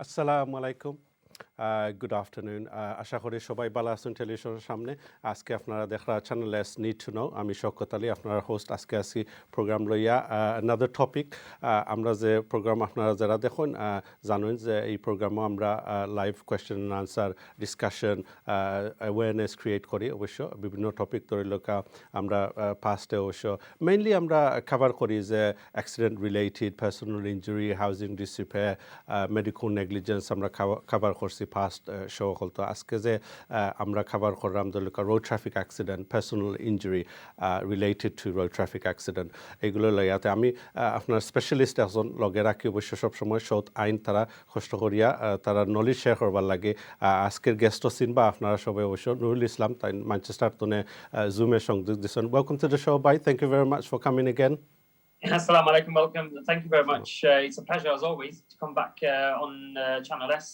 আসসালামু আলাইকুম। Good afternoon. আশা করি সবাই ভালো আছেন টেলিভিশনের সামনে। আজকে আপনারা দেখরা channel S need to know. আমি শওকত আলী, আপনার হোস্ট। আজকে আসি প্রোগ্রাম লইয়া অ্যানাদার টপিক। আমরা যে প্রোগ্রাম আপনারা যারা দেখুন জানেন যে এই প্রোগ্রামও আমরা live question and answer, discussion, awareness create করি। অবশ্য বিভিন্ন টপিক ধরে লোকা আমরা পাস্টে অবশ্য মেইনলি আমরা কভার করি যে accident related, personal injury, housing disrepair, medical negligence আমরা কভার করছি ফার্স্ট শো হল। তো আজকে যে আমরা কভার করলাম ধরুন road traffic accident, personal injury related to road traffic accident, এইগুলো লইয়াতে আমি আপনার স্পেশালিস্ট একজন লগে রাখি। অবশ্য সবসময় সৌত আইন তারা কষ্ট করিয়া তারা নলেজ শেয়ার করবার লাগে। আজকের গেস্টও চিনবা আপনারা সবাই অবশ্য নুরুল ইসলাম, তাই ম্যানচেস্টার তনে জুমে সংযোগ দিচ্ছেন। ওয়েলকাম টু দ্য শো ভাই, thank you very much for coming again. Assalamu alaikum, welcome. Thank you very much. It's a pleasure as always to come back on Channel S.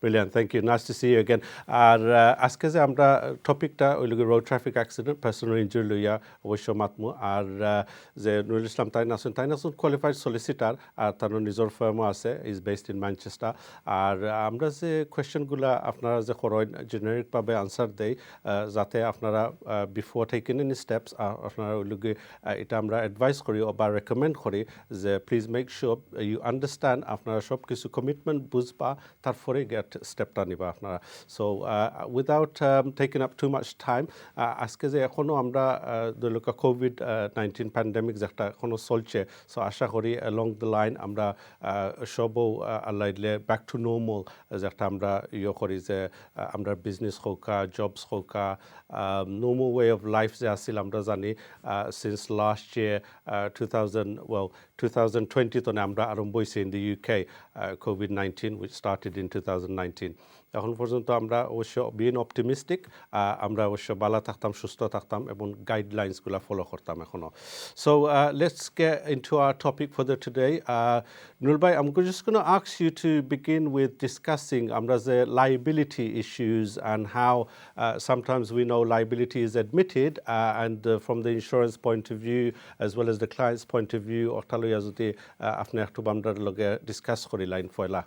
Brilliant, thank you. Nice to see you again. আর আজকে যে আমরা টপিকটা ওই লোক road traffic accident, personal injury লইয়া অবশ্য মাতমু। আর যে নুরুল ইসলাম তাই নাসুন কোয়ালিফাইড সলিসিটার, আর তার নিজের ফার্মও আছে, ইজ বেসড ইন ম্যানচেস্টার। আর আমরা যে কোয়েশ্চেনগুলো আপনারা যে করেন জেনারিকভাবে আনসার দেই, যাতে আপনারা বিফোর টেকিং এনি স্টেপস আপনারা ওই লোকে এটা আমরা অ্যাডভাইস করি বা রেকমেন্ড করি যে please make sure you understand, আপনারা সব কিছু কমিটমেন্ট বুঝবা, তারপরে স্টেপটা নিবা আপনারা। So without taking up too much time, আজকে যে এখনও আমরা কোভিড-19 প্যান্ডেমিক যেটা এখনও চলছে, সো আশা করি অ্যালং দ্য লাইন আমরা সবও আল্লাহ দিলে ব্যাক টু নর্মাল যেটা আমরা করি, যে আমরা বিজনেস হোক, জবস হোক, নর্মাল ওয়ে অফ লাইফ যে আসছিল আমরা জানি সিন্স লাস্ট ইয়ার 2020 তনে আমরা আরম্ভ হয়েছি in the UK COVID-19 which started in 2019. এখন পর্যন্ত আমরা অবশ্য বিন অপটিমিস্টিক, আমরা অবশ্য ভালো থাকতাম, সুস্থ থাকতাম এবং গাইডলাইন্সগুলো ফলো করতাম এখনও। So let's get into our topic for the today. Nurul bhai, I'm just going to ask you to begin with discussing আমরা যে liability issues and how sometimes we know liability is admitted and from the insurance point of view as well as the client's point of view, অর্থালইয়া যদি আপনি একটু আমরা লগে discuss করি line ফয়লা।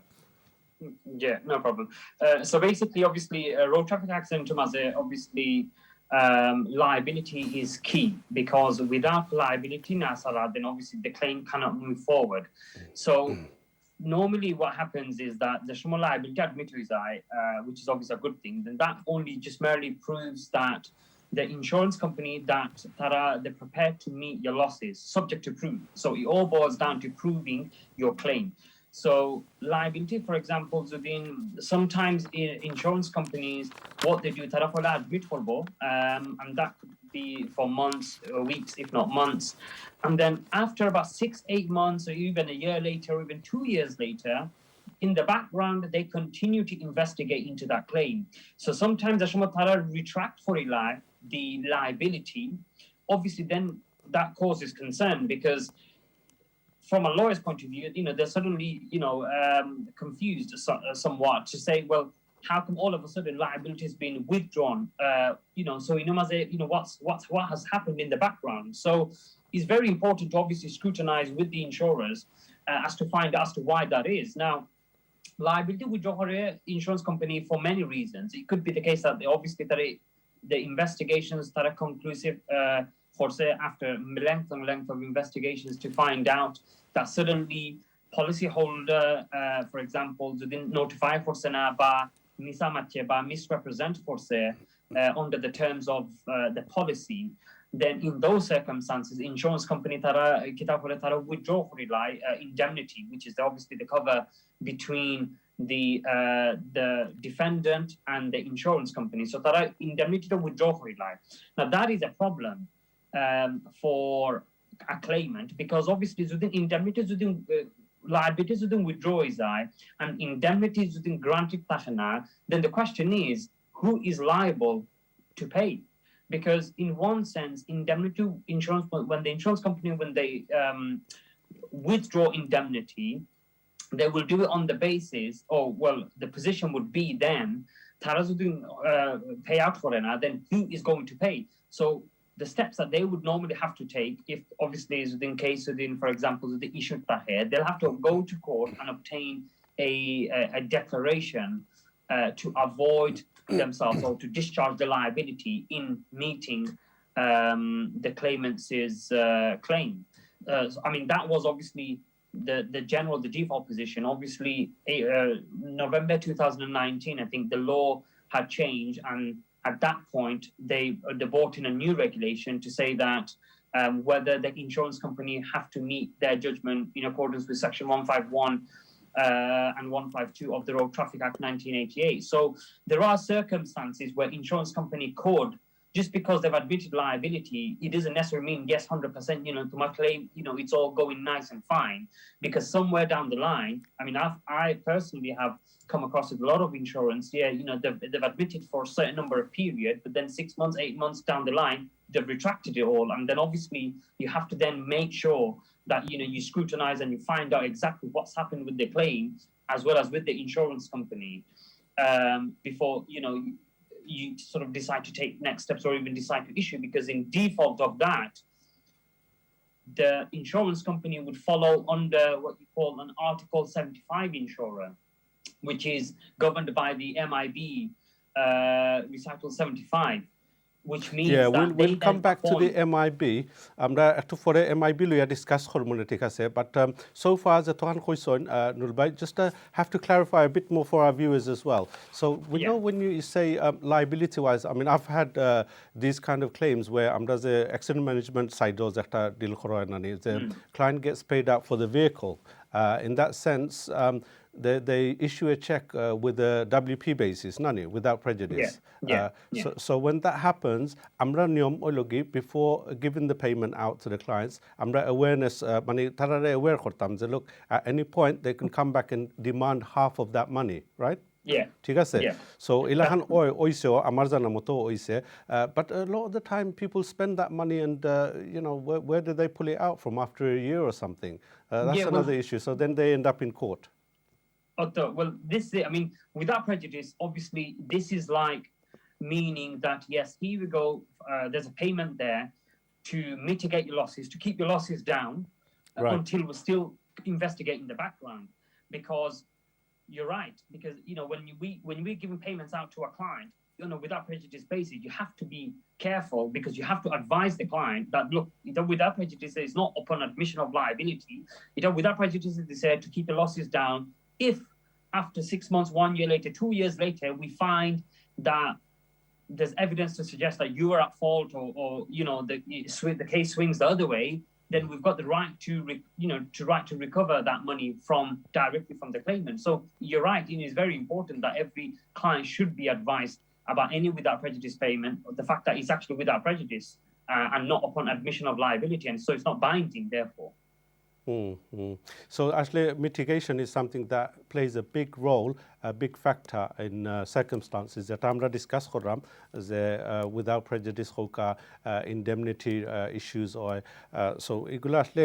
Yeah, no problem. So basically, obviously, road traffic accident obviously liability is key, because without liability, then obviously the claim cannot move forward. So normally what happens is that the small liability admitted, which is obviously a good thing, then that only just merely proves that the insurance company that they're prepared to meet your losses, subject to proof. So it all boils down to proving your claim. So liability, for example, sometimes insurance companies, what they do, admit and that could be for months, weeks, if not months. And then after about 6-8 months, or even a year later, or even 2 years later, in the background, they continue to investigate into that claim. So sometimes retract for the liability. Obviously, then that causes concern, because from a lawyer's point of view, they're suddenly, confused somewhat to say, well, how come all of a sudden liability has been withdrawn? So what has happened in the background? So it's very important to obviously scrutinize with the insurers as to find as to why that is. Now, liability withdraw insurance company for many reasons. It could be the case that the investigations that are conclusive, for say after length of investigations, to find out that suddenly policyholder, for example, didn't notify for Sena ba misrepresent for say under the terms of the policy. Then in those circumstances, insurance company tara withdraw for indemnity, which is obviously the cover between the defendant and the insurance company. So tara indemnity to withdraw for now, that is a problem for a claimant, because obviously indemnities within liabilities within withdraw and indemnities within granted tachana, then the question is, who is liable to pay? Because in one sense, indemnity insurance, when the insurance company, when they withdraw indemnity, they will do it on the basis, the position would be then, pay out for then who is going to pay? So the steps that they would normally have to take, if obviously is within case within, for example, the issue here, they'll have to go to court and obtain a declaration to avoid themselves or to discharge the liability in meeting the claimant's claim. I mean, that was obviously the default position. Obviously, November 2019, I think the law had changed, and at that point, they brought in a new regulation to say that whether the insurance company have to meet their judgment in accordance with Section 151 and 152 of the Road Traffic Act 1988. So there are circumstances where insurance company could, just because they've admitted liability, it doesn't necessarily mean yes, 100%, to my claim, it's all going nice and fine, because somewhere down the line, I mean, I personally have come across with a lot of insurance. Yeah, they've admitted for a certain number of period, but then 6 months, 8 months down the line, they've retracted it all. And then obviously you have to then make sure that, you scrutinize and you find out exactly what's happened with the claim, as well as with the insurance company, before, you sort of decide to take next steps or even decide to issue, because in default of that, the insurance company would follow under what you call an Article 75 insurer, which is governed by the MIB Recital 75, which means we'll come back to the MIB. আমরা একটু পরে MIB লইয়া discuss করব না, ঠিক আছে, but so far as তখন কইছন নুর ভাই, just have to clarify a bit more for our viewers as well. So we know when you say liability wise, I mean, I've had these kind of claims where আমরা যে accident management side does একটা deal করা হয় না, the client gets paid out for the vehicle. In that sense, they issue a check with a WP basis, nani, without prejudice. So when that happens, amra niyom ologi, before giving the payment out to the clients, amra awareness, mani tarare aware kortam, যে look, at any point they can come back and demand half of that money, right? ঠিক আছে, so ilahan oiseo amar jana moto oise, but a lot of the time people spend that money and where do they pull it out from after a year or something? That's another issue. So then they end up in court. Well, I mean, without prejudice, obviously, this is like meaning that, yes, here we go, there's a payment there to mitigate your losses, to keep your losses down until we're still investigating the background. Because you're right, because, when we're giving payments out to a client, without prejudice basis, you have to be careful, because you have to advise the client that, look, without prejudice is not upon admission of liability. Without prejudice is said to keep the losses down. If after 6 months, 1 year later, 2 years later, we find that there's evidence to suggest that you are at fault, or the case swings the other way, then we've got the right to recover that money directly from the claimant. So you're right, it is very important that every client should be advised about any without prejudice payment, or the fact that it's actually without prejudice and not upon admission of liability, and so it's not binding, therefore. So actually mitigation is something that plays a big role, a big factor in circumstances that আমরা discuss করলাম, যে without prejudice হোক, indemnity issues হয়। So এগুলো আসলে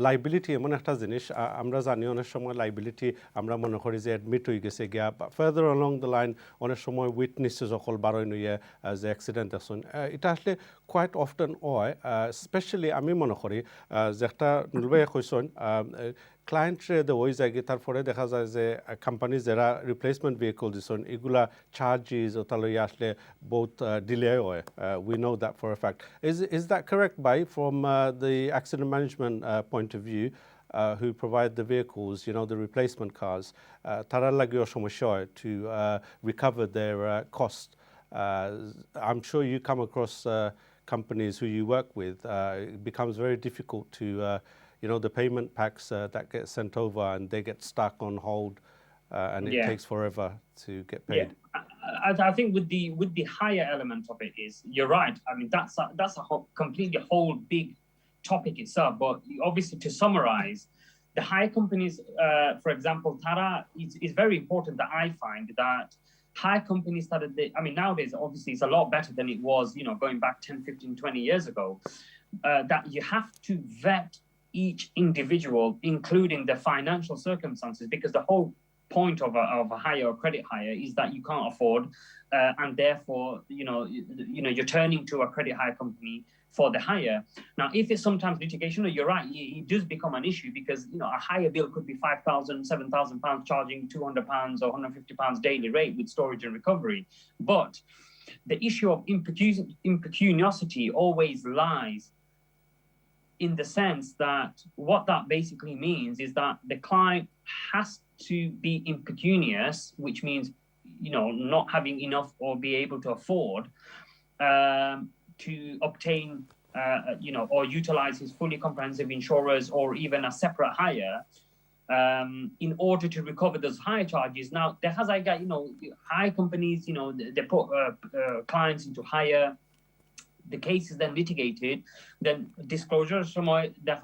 liability এমন একটা জিনিস, আমরা জানি অনেক সময় লাইবিলিটি আমরা মনে করি যে অ্যাডমিট হয়ে গেছে গিয়া, ফার্দার অলং দ্য লাইন অনেক সময় উইটনেসেস সকল বারোই নইয়ে যে অ্যাক্সিডেন্ট আসুন, এটা আসলে কোয়াইট অফটেন হয়, স্পেশালি আমি মনে করি যে একটা নুলবাই কইসন ক্লায়েন্টরে ওই জায়গায়, তারপরে দেখা যায় যে কোম্পানি যারা রিপ্লেসমেন্ট ভেহিকল দিচ্ছেন এগুলা চার্জেস ওটা লইয়া আসলে বহুত ডিলে হয়, we know that for a fact. Is that correct, by from the accident management point of view, who provide the vehicles, the replacement cars, তারা লাগেও সমস্যা হয় to recover their cost? I'm sure you come across companies who you work with, it becomes very difficult to the payment packs that get sent over, and they get stuck on hold, and it takes forever to get paid. I think with the higher element of it is, you're right. I mean, that's a completely whole big topic itself. But obviously, to summarize, the higher companies, for example, Tara, is very important that I find that higher companies started, nowadays, obviously, it's a lot better than it was, going back 10, 15, 20 years ago, that you have to vet each individual, including the financial circumstances, because the whole point of a hire or credit hire is that you can't afford, and therefore, you're turning to a credit hire company for the hire. Now, if it's sometimes litigation, you're right, it does become an issue because, a hire bill could be £5,000, £7,000 charging £200 or £150 daily rate with storage and recovery. But the issue of impecuniosity always lies in the sense that what that basically means is that the client has to be impecunious, which means, not having enough or be able to afford to obtain, or utilize his fully comprehensive insurers or even a separate hire in order to recover those high charges. Now, there has, high companies, they put clients into hire. The case is then litigated, then disclosure that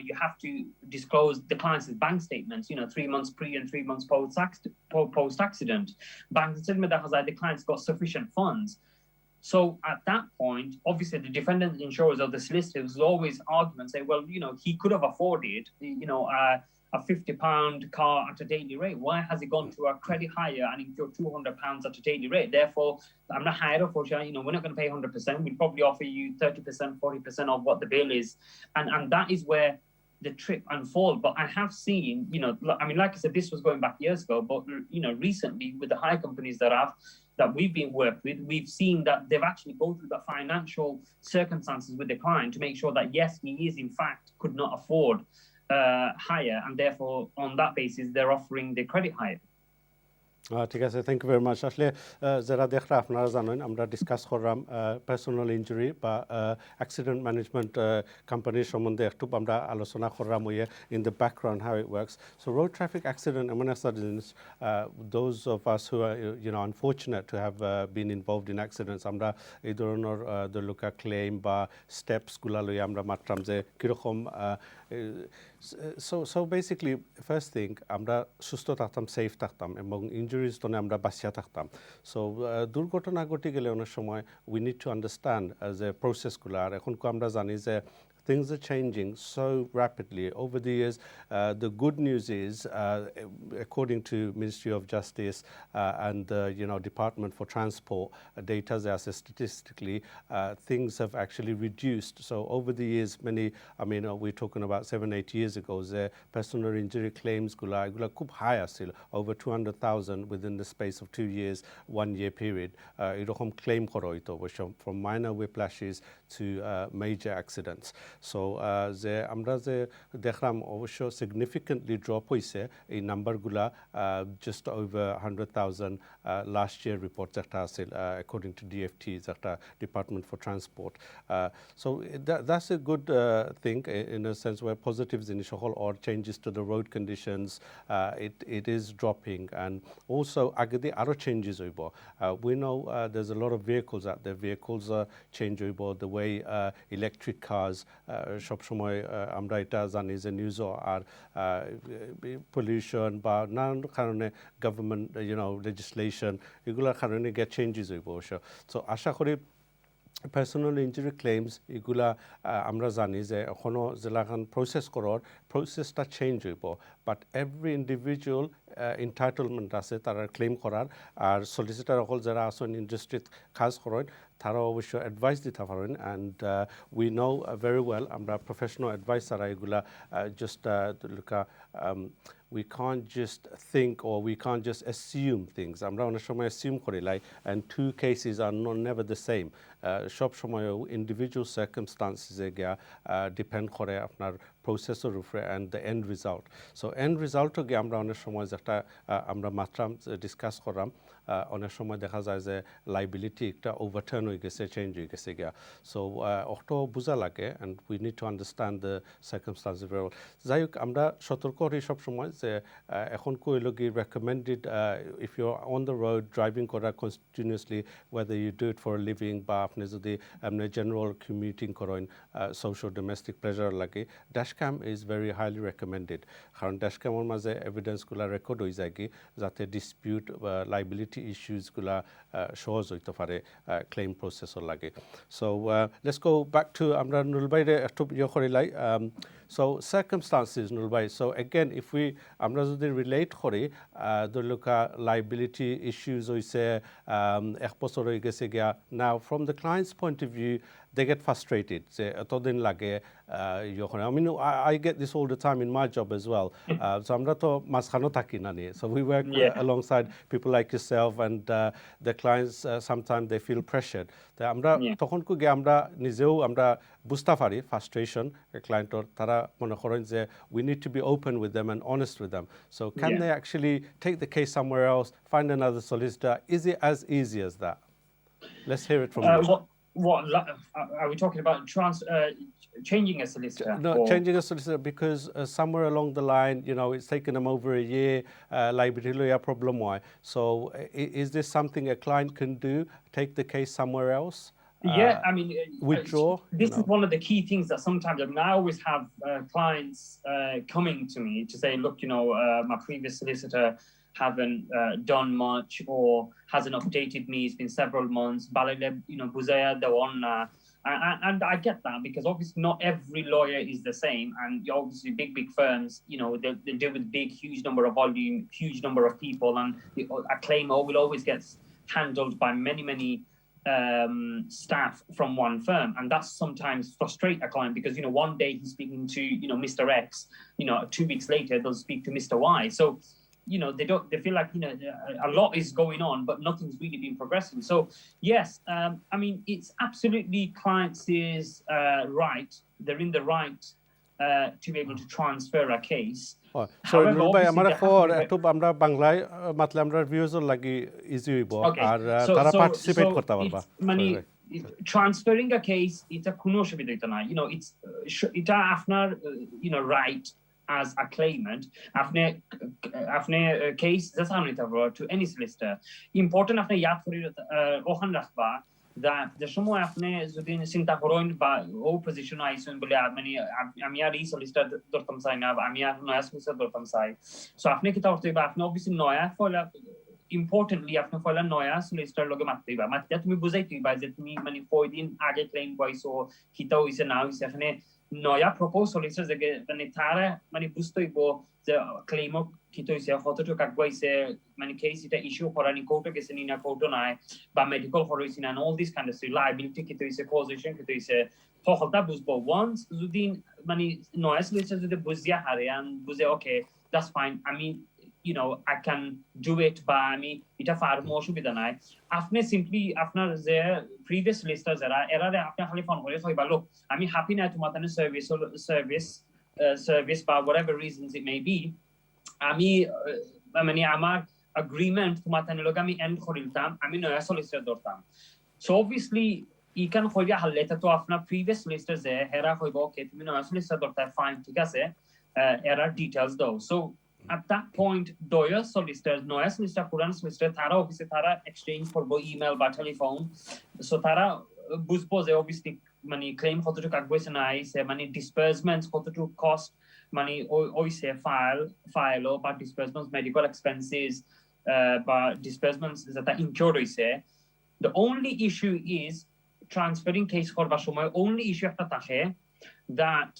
you have to disclose the client's bank statements, 3 months pre and 3 months post accident. Bank statement that the client's got sufficient funds. So at that point, obviously the defendant insurers or the solicitors will always argue and say, well, he could have afforded, a £50 car at a daily rate. Why has it gone to a credit hire and incurred £200 at a daily rate? Therefore, I'm not hired, unfortunately, we're not going to pay 100%. We'd probably offer you 30%, 40% of what the bill is. And that is where the trip unfold. But I have seen, like I said, this was going back years ago, but, recently with the hire companies that we've been worked with, we've seen that they've actually go through the financial circumstances with the client to make sure that, yes, he is in fact could not afford hire, and therefore on that basis they're offering the credit hire. ঠিক আছে, thank you very much. আসলে যারা দেখরা আপনারা জানেন আমরা discuss করলাম personal injury বা accident management কোম্পানির সম্বন্ধে একটু আমরা আলোচনা করলাম ইয়ে in the background how it works. So road traffic accident এমন একটা জিনিস, those of us who are unfortunate to have been involved in accidents, আমরা এই ধরনের দলুকা ক্লেম বা স্টেপসগুলা লই আমরা মাত্রাম যে কীরকম। So basically, first thing, আমরা সুস্থ থাকতাম, সেফ থাকতাম এবং ইনজুরিজ তো আমরা বাঁচিয়া থাকতাম। সো দুর্ঘটনা ঘটে গেলে অনেক সময় উই নিড টু আন্ডারস্ট্যান্ড যে প্রসেসগুলো। আর এখন আমরা জানি যে things are changing so rapidly over the years. The good news is, according to Ministry of Justice and the Department for Transport, data as statistically, things have actually reduced. So over the years, we're talking about 7-8 years ago, the personal injury claims gula খুব high আছিল, over 200,000 within the space of 2 years, 1 year period. এরকম claim করা হইতো অবশ্য, from minor whiplashes to major accidents. So যে আমরা যে দেখলাম অবশ্য significantly drop হয়েছে এই নাম্বারগুলা, just over 100,000 last year report যেটা আছিল according to DFT, যেটা Department for Transport. So that's a good thing in a sense, where positives in সকল or changes to the road conditions, it is dropping. And also আগে দিয়ে আরো changes হইব. We know there's a lot of vehicles out there. Vehicles change হইব, the way electric cars, সব সময় আমরা এটা জানি যে নিউজও, আর পলিউশন বা নানান কারণে গভর্নমেন্ট legislation এগুলোর কারণে গিয়ে চেঞ্জেস হইব অবশ্য। সো আশা করি পার্সোনাল ইঞ্জুরি ক্লেমস এগুলা আমরা জানি যে এখনও যেলাখান প্রসেস করার প্রসেসটা চেঞ্জ হইব, বাট এভরি ইন্ডিভিজুয়াল এন্টাইটলমেন্ট আছে তারা ক্লেম করার। আর সলিসিটার সকল যারা আছেন ইন্ডাস্ট্রিত কাজ করেন তারা অবশ্য অ্যাডভাইস দিতে পারেন। And we know very well আমরা প্রফেশনাল অ্যাডভাইস ছাড়া এগুলা just we can't just think or we can't just assume things. আমরা অনেক সময় assume করি, like, and two cases are never the same. সব সময় individual circumstances গিয়া depend করে আপনার প্রসেসের উপরে and the end result. So end result গিয়ে আমরা অনেক সময় যেটা আমরা মাত্রাম ডিসকাস করলাম, অনেক সময় দেখা যায় যে লাইবিলিটি একটা ওভারটার্ন হয়ে গেছে, চেঞ্জ হয়ে গেছে গিয়া। সো অটো বোঝা লাগে and we need to understand the circumstances very well. যাই হোক, আমরা সতর্ক করি সবসময় যে এখন কইল কি recommended if you're on the road driving করা continuously, whether you do it for a living বা আপনি যদি এমনি জেনারেল কমিউটিং করেন, সোশ্যাল ডোমেস্টিক প্রেজার লাগে, ড্যাশক্যাম ইজ ভেরি হাইলি রেকমেন্ডেড। কারণ ড্যাশক্যামের মাঝে এভিডেন্সগুলো রেকর্ড হয়ে যায় কি, যাতে ডিসপিউট বা লাইবিলিটি ইস্যুসগুলা সহজ হইতে পারে ক্লেম প্রসেসর লাগে। So let's go back to আমরা নুরুল ভাইরে একটু করিলাই। So circumstances Nurul bhai, so again if we আমরা যদি রিলেট করি ধরলুকা লাইবিলিটি ইস্যুস হইছে এক বছর হয়ে গেছে গিয়া now from the client's point of view they get frustrated যে এতদিন লাগে I mean I get this all the time in my job as well so আমরা তো মাঝখানো থাকি না নিয়ে so we work alongside people like yourself and the clients sometimes they feel pressured তাই আমরা তখন কো গিয়ে আমরা নিজেও আমরা বুঝতে পারি frustration ক্লায়েন্টর তারা মনে করেন যে we need to be open with them and honest with them so can they actually take the case somewhere else find another solicitor is it as easy as that let's hear it from you what are we talking about changing a solicitor no changing a solicitor because somewhere along the line it's taken them over a year liability problem why so is this something a client can do take the case somewhere else I mean withdraw this is one of the key things that sometimes I always have clients coming to me to say look my previous solicitor haven't done much or hasn't updated me. It's been several months. Buzaya the one, and I get that because obviously not every lawyer is the same, and obviously big firms, they deal with huge number of volume, huge number of people, and a claim will always get handled by many staff from one firm, and that's sometimes frustrate a client because one day he's speaking to Mr. X, 2 weeks later they'll speak to Mr. Y. So they feel like a lot is going on but nothing's really been progressing. So yes, I mean it's absolutely clients' right, they're in the right to be able to transfer a case. So Nurul bhai আমরা একটু আমরা বাংলায় মাতলে আমরা ভিউয়ার্সর লাগি easy হইব আর তারা participate করতে পারবা মানে transferring a case এটা কোনো অসুবিধা হইতো না এটা আপনার right as a claimant আপনি case জাসান নিতে পারো to any solicitor important আপনি ইয়াদ করে ওখান রাখবা that the সময় আপনি যদি চিন্তা করেন বা ও পজিশন আইছেন বলে মানে আমি আর এই solicitor ধরতাম চাই না আমি আর নয়া solicitor ধরতাম চাই সো আপনি কি করতে হবে আপনি অবশ্যই নয়া ফলা importantly আপনি ফলা নয়া solicitor লগে মারতে হবে মারতে তুমি বুঝাইতে হবে যে তুমি মানে কয়দিন আগে ক্লেম কইছো কিটা হইছে না হইছে এখানে নয়া প্রপোজাল solicitor যে মানে তারা মানে বুঝতে হইব যে ক্লেমও কিটা হইছে কতটুকু আগাইছে মানে কেস এটা ইস্যু করানি কোর্টে গেছে না কোর্টে নাই বা মেডিকেল হইছে না all this kind of liability কিটা হইছে causation কিটা হইছে তখনটা বুঝবো once যদি মানে নয়া solicitor যদি বুঝিয়া হারে and বুঝে okay that's fine I mean I can do it বা আমি এটা ফার্ম অসুবিধা নাই আপনি সিম্পলি আপনার যে প্রিভিয়াস লিস্টার যারা এরারে আপনি খালি ফোন করে কইবা লোক আমি হ্যাপি না তোমার তানে সার্ভিস বা whatever reasons it may be আমি মানে আমার agreement তোমার তানে লগে আমি এন্ড করিলতাম আমি নয়া সলিসিটর ধরতাম সো obviously ই কান কইবা হাললেটা তো আপনার প্রিভিয়াস লিস্টার যে হেরা কইবা ওকে তুমি নয়া সলিসিটর ধরতা ফাইন ঠিক আছে এরার ডিটেইলস দাও so at that point doya solicitor puran solicitor thara office thara exchange korbo email ba telephone so thara buzbo je obviously mani claim kototuk agboise na aise mani disbursements kototuk cost mani oise file ba disbursements medical expenses ba disbursements that are incurred hoise the only issue is transferring case korba shomoy only issue ekta thake that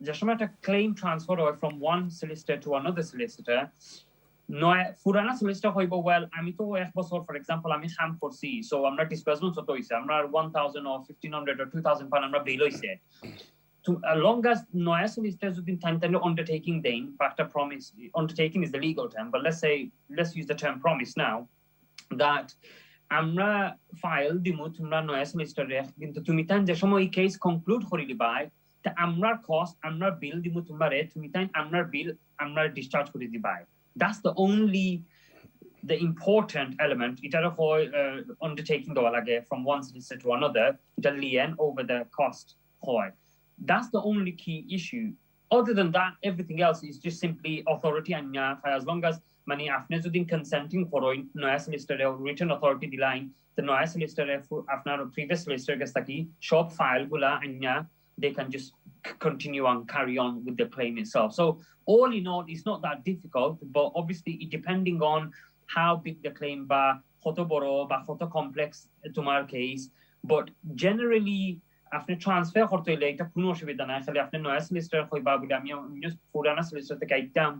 the সময় একটা claim transfer হয় from one solicitor to another solicitor নয় পুরানা solicitor হইব well আমি তো এক বছর for example আমি কাম করছি so আমরা disbursement কত হইছে আমরা 1000 or 1500 or 2000 pound আমরা বিল হইছে to as long as নয়া solicitor যদি টাইম undertaking দেন একটা promise undertaking is the legal term but let's use the term promise now that আমরা ফাইল দিমু তোমরা নয়া solicitor কিন্তু তুমি তান যে সময় এই কেস কনক্লুড করিলি বাই তা আমরার কস্ট আমরার বিল দিব তোমারে তুমি তাই আমরার বিল আমরা ডিসচার্জ করে দিবাই that's the important element এটার হয় undertaking দেওয়া লাগে from one solicitor to another এটা lien over the cost হয় that's the only key issue other than that everything else is just simply authority anya as long as মানে আপনি যদি consenting করেন নয়া solicitor written authority দিলাইন the নয়া solicitor আপনার previous solicitor কাছ থেকে সব ফাইলগুলা anya they can just continue and carry on with the claim itself. So all in all, it's not that difficult, but obviously depending on how big the claim ba, koto boro ba, koto complex tumar case. But generally, আপনি transfer করতে হইলে এটা কোনো অসুবিধা নাই খালি আপনি নয়া সলিসিটর কইবা বলে আমি পুরানা সলিসিটর থেকে আইতাম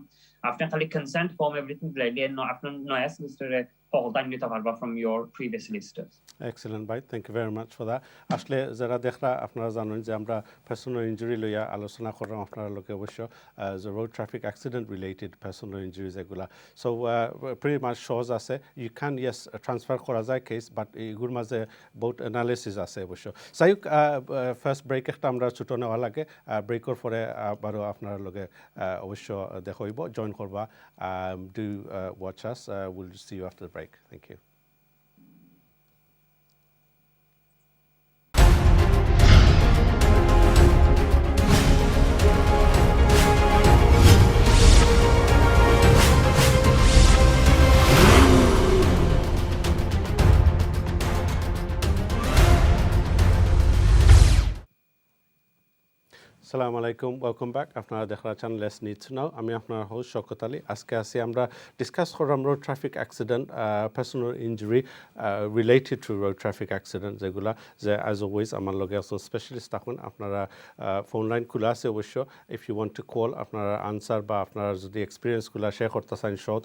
আপনি খালি কনসেন্ট ফর্ম এভরিথিং দিলে আপনি নয়া সলিসিটরে ফলটা নিতে পারবা from your previous solicitors. Excellent, ভাই, thank you very much for that. আসলে যারা দেখরা আপনারা জানেন যে আমরা পার্সোনাল ইঞ্জুরি লইয়া আলোচনা করলাম আপনারা লোকে অবশ্য যে road traffic accident related personal injuries এগুলা সো প্রি মাচ শোজ আছে ইউ ক্যান ইয়েস ট্রান্সফার করা যায় কেস বাট এগুলোর মাঝে বহুত অ্যানালিসিস আছে অবশ্য। যাই হোক ফার্স্ট ব্রেক একটা আমরা ছুটো নেওয়া লাগে ব্রেকের পরে আবারও আপনার লগে অবশ্য দেখইব জয়েন করবা do watch us will see you after the break. Thank you. আসসালামু আলাইকুম, ওয়েলকাম ব্যাক। আপনারা দেখরা channel let's need to now. আমি আপনার হোস্ট শওকত আলী। আজকে আসি আমরা ডিসকাস করলাম road traffic accident, personal injury related to road traffic accident যেগুলা যে অ্যাজ অলওয়েজ আমার লগে একজন স্পেশালিস্ট থাকুন। আপনারা ফোন লাইন খোলা আছে অবশ্য, if you want to call আপনারা আনসার বা আপনারা যদি এক্সপিরিয়েন্সগুলো শেয়ার করতে চান শোত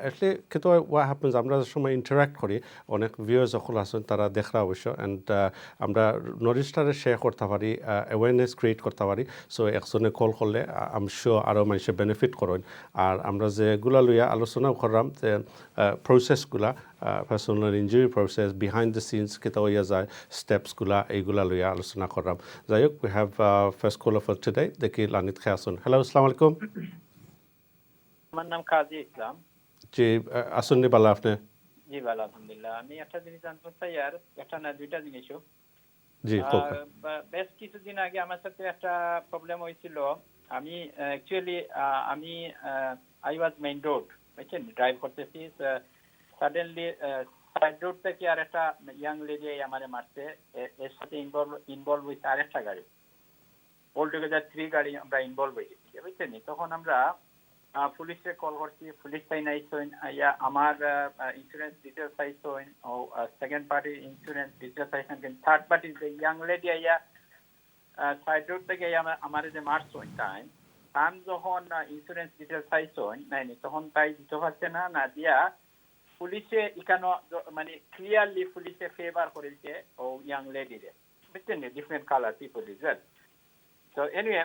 এটলি কিন্তু ওয়া হ্যাপেন্স আমরা সময় ইন্টারাক্ট করি অনেক ভিউয়ার্স যখন আছেন তারা দেখরা অবশ্য অ্যান্ড আমরা নলেজটারে শেয়ার করতে পারি, অ্যাওয়ারনেস ক্রিয়েট করতে পারি। সো একজনে কল করলে আম শিওর আরও মানুষে বেনিফিট করেন। আর আমরা যেগুলা লইয়া আলোচনা করলাম যে প্রসেসগুলা personal injury process behind the scenes কেতা হইয়া যায় স্টেপসগুলা এইগুলা লইয়া আলোচনা করলাম। যাই হোক we have first call for today, দেখি লানিত খাই আসুন। হ্যালো, আসসালামু আলাইকুম। আমার নাম কাজী ইসলাম। জি, আসুন নি বালা আপনি? জি ভালো, আলহামদুলিল্লাহ। আমি একটা জিনিস জানতে চাই, আর একটা না দুইটা জিনিসও। জি, বেশ কিছুদিন আগে আমার সাথে একটা প্রবলেম হয়েছিল। আমি অ্যাকচুয়ালি আমি আই ওয়াজ মেইন রোড, বুঝছেন, ড্রাইভ করতেছি, সাডেনলি সাইড রোড থেকে আর একটা ইয়াং লেডি আমারে মারছে, এর সাথে ইনভলভ হয়েছে আর একটা গাড়ি, অল টুগেদার 3 গাড়ি আমরা ইনভলভ হয়ে গেছি, বুঝছেন। তখন আমরা পুলিশে কল করছি, পুলিশ তাই নাইছেন, আমার ইন্স্যুরেন্স ডিটেলস আইছেন, ও সেকেন্ড পার্টি ইন্স্যুরেন্স ডিটেলস আইছেন, কিন্তু থার্ড পার্টি যে ইয়াং লেডি সাইড রোড থেকে আমার যে মারছেন টাইম আমি যখন ইন্স্যুরেন্স ডিটেলস আইছেন নাইনি, তখন তাই দিতে পারছে না দিয়া পুলিশে এখানে মানে ক্লিয়ারলি পুলিশে ফেভার করেছে ও ইয়াং লেডিরে, বুঝছেন, different colour people is well. তো এনিওয়ে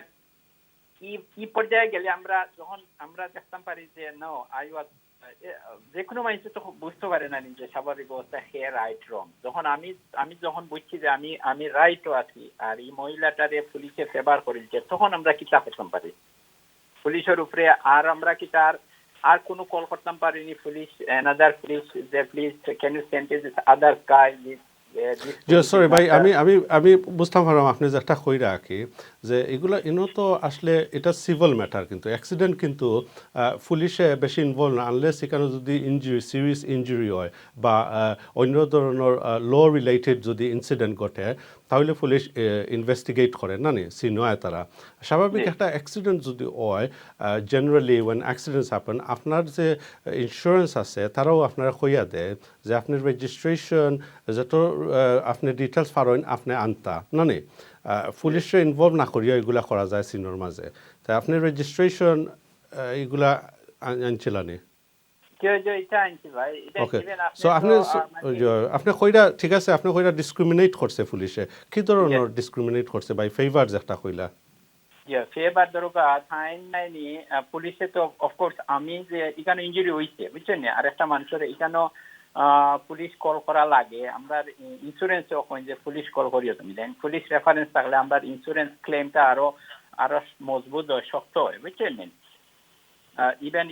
কি পর্যায়ে গেলে আমরা দেখতাম পারি যে নো আই ওয়াজ, যে কোনো মানুষ তো বুঝতে পারে না নিজে স্বাভাবিক অবস্থা হে রাইট রং। যখন আমি যখন বুঝছি যে আমি রাইটও আছি আর এই মহিলাটারে পুলিশে ফেভার করেছে, তখন আমরা কিতা করতাম পারি পুলিশের উপরে, আর আমরা কি তার আর কোনো কল করতাম পারিনি পুলিশ, অ্যানাদার পুলিশ যে please can you send this other guy this. Sorry ভাই, আমি বুঝতাম পারলাম আপনি যেটা কই রাখি যে এগুলো ইনো তো আসলে এটা সিভিল ম্যাটার, কিন্তু অ্যাক্সিডেন্ট কিন্তু পুলিশে বেশি ইনভলভ না, আনলেস এখানে যদি ইঞ্জুরি সিরিয়াস ইঞ্জুরি হয় বা অন্য ধরনের ল রিলেটেড যদি ইনসিডেন্ট ঘটে তাহলে পুলিশ ইনভেস্টিগেট করে না নি সি নয় তারা। স্বাভাবিক একটা অ্যাক্সিডেন্ট যদি হয় জেনারেলি ওয়েন অ্যাক্সিডেন্টস হ্যাপেন আপনার যে ইন্স্যুরেন্স আছে তারাও আপনারা কইয়া দেয় যে আপনার রেজিস্ট্রেশন যত আপনি ডিটেলস পারেন আপনি আনতা না নি, পুলিশে ইনভলভ না করিয়া এগুলা করা যায় সিনোর মাঝে। তাই আপনি রেজিস্ট্রেশন এগুলা আনছিলানি? ওকে, সো আপনি কইরা ঠিক আছে, আপনি কইরা ডিসক্রিমিনেট করছে পুলিশে, কি ধরনের ডিসক্রিমিনেট করছে ভাই? ফেভার যেটা কইলা ফেভার দরকার ফাইন নাইনি পুলিশে তো অফকোর্স আমি যে এখানে ইঞ্জুরি হয়েছে, বুঝছেন, আর একটা মানুষের এখানে পুলিশ কল করা লাগে, আমরা ইন্স্যুরেন্স যে পুলিশ কল করিও তুমি দেন, পুলিশ রেফারেন্স থাকলে আমরা ইন্স্যুরেন্স ক্লেমটা আরো মজবুত হয়, শক্ত হয়, বুঝছেন।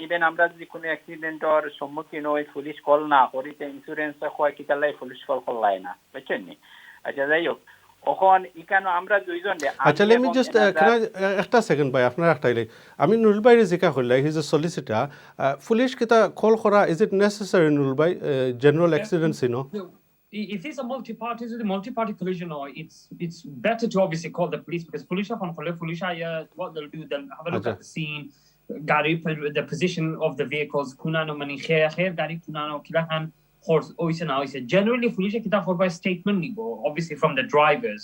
ইভেন আমরা যদি কোনো অ্যাক্সিডেন্টের সম্মুখীন হই পুলিশ কল না করি ইন্স্যুরেন্স হয় কি তাহলে পুলিশ কল করলাই না, বুঝছেন। আচ্ছা, যাই হোক, এখন এখানে আমরা দুইজন। আচ্ছা, লেট মি জাস্ট একটা সেকেন্ড ভাই, আপনার একটা আমি নুরুল ভাই জিকা হইলাই, he is a solicitor, police কিতা কল করা ইজ ইট নেসেসারি নুরুল ভাই জেনারেল অ্যাক্সিডেন্টস ইনো? If it's a multi-party collision, or it's better to obviously call the police, because police are what they'll do, they'll have a look at the scene, the position of the vehicles, kunano mani khair gari kunano kilahan horse oise na oise generally police kita for by statement nibo obviously from the drivers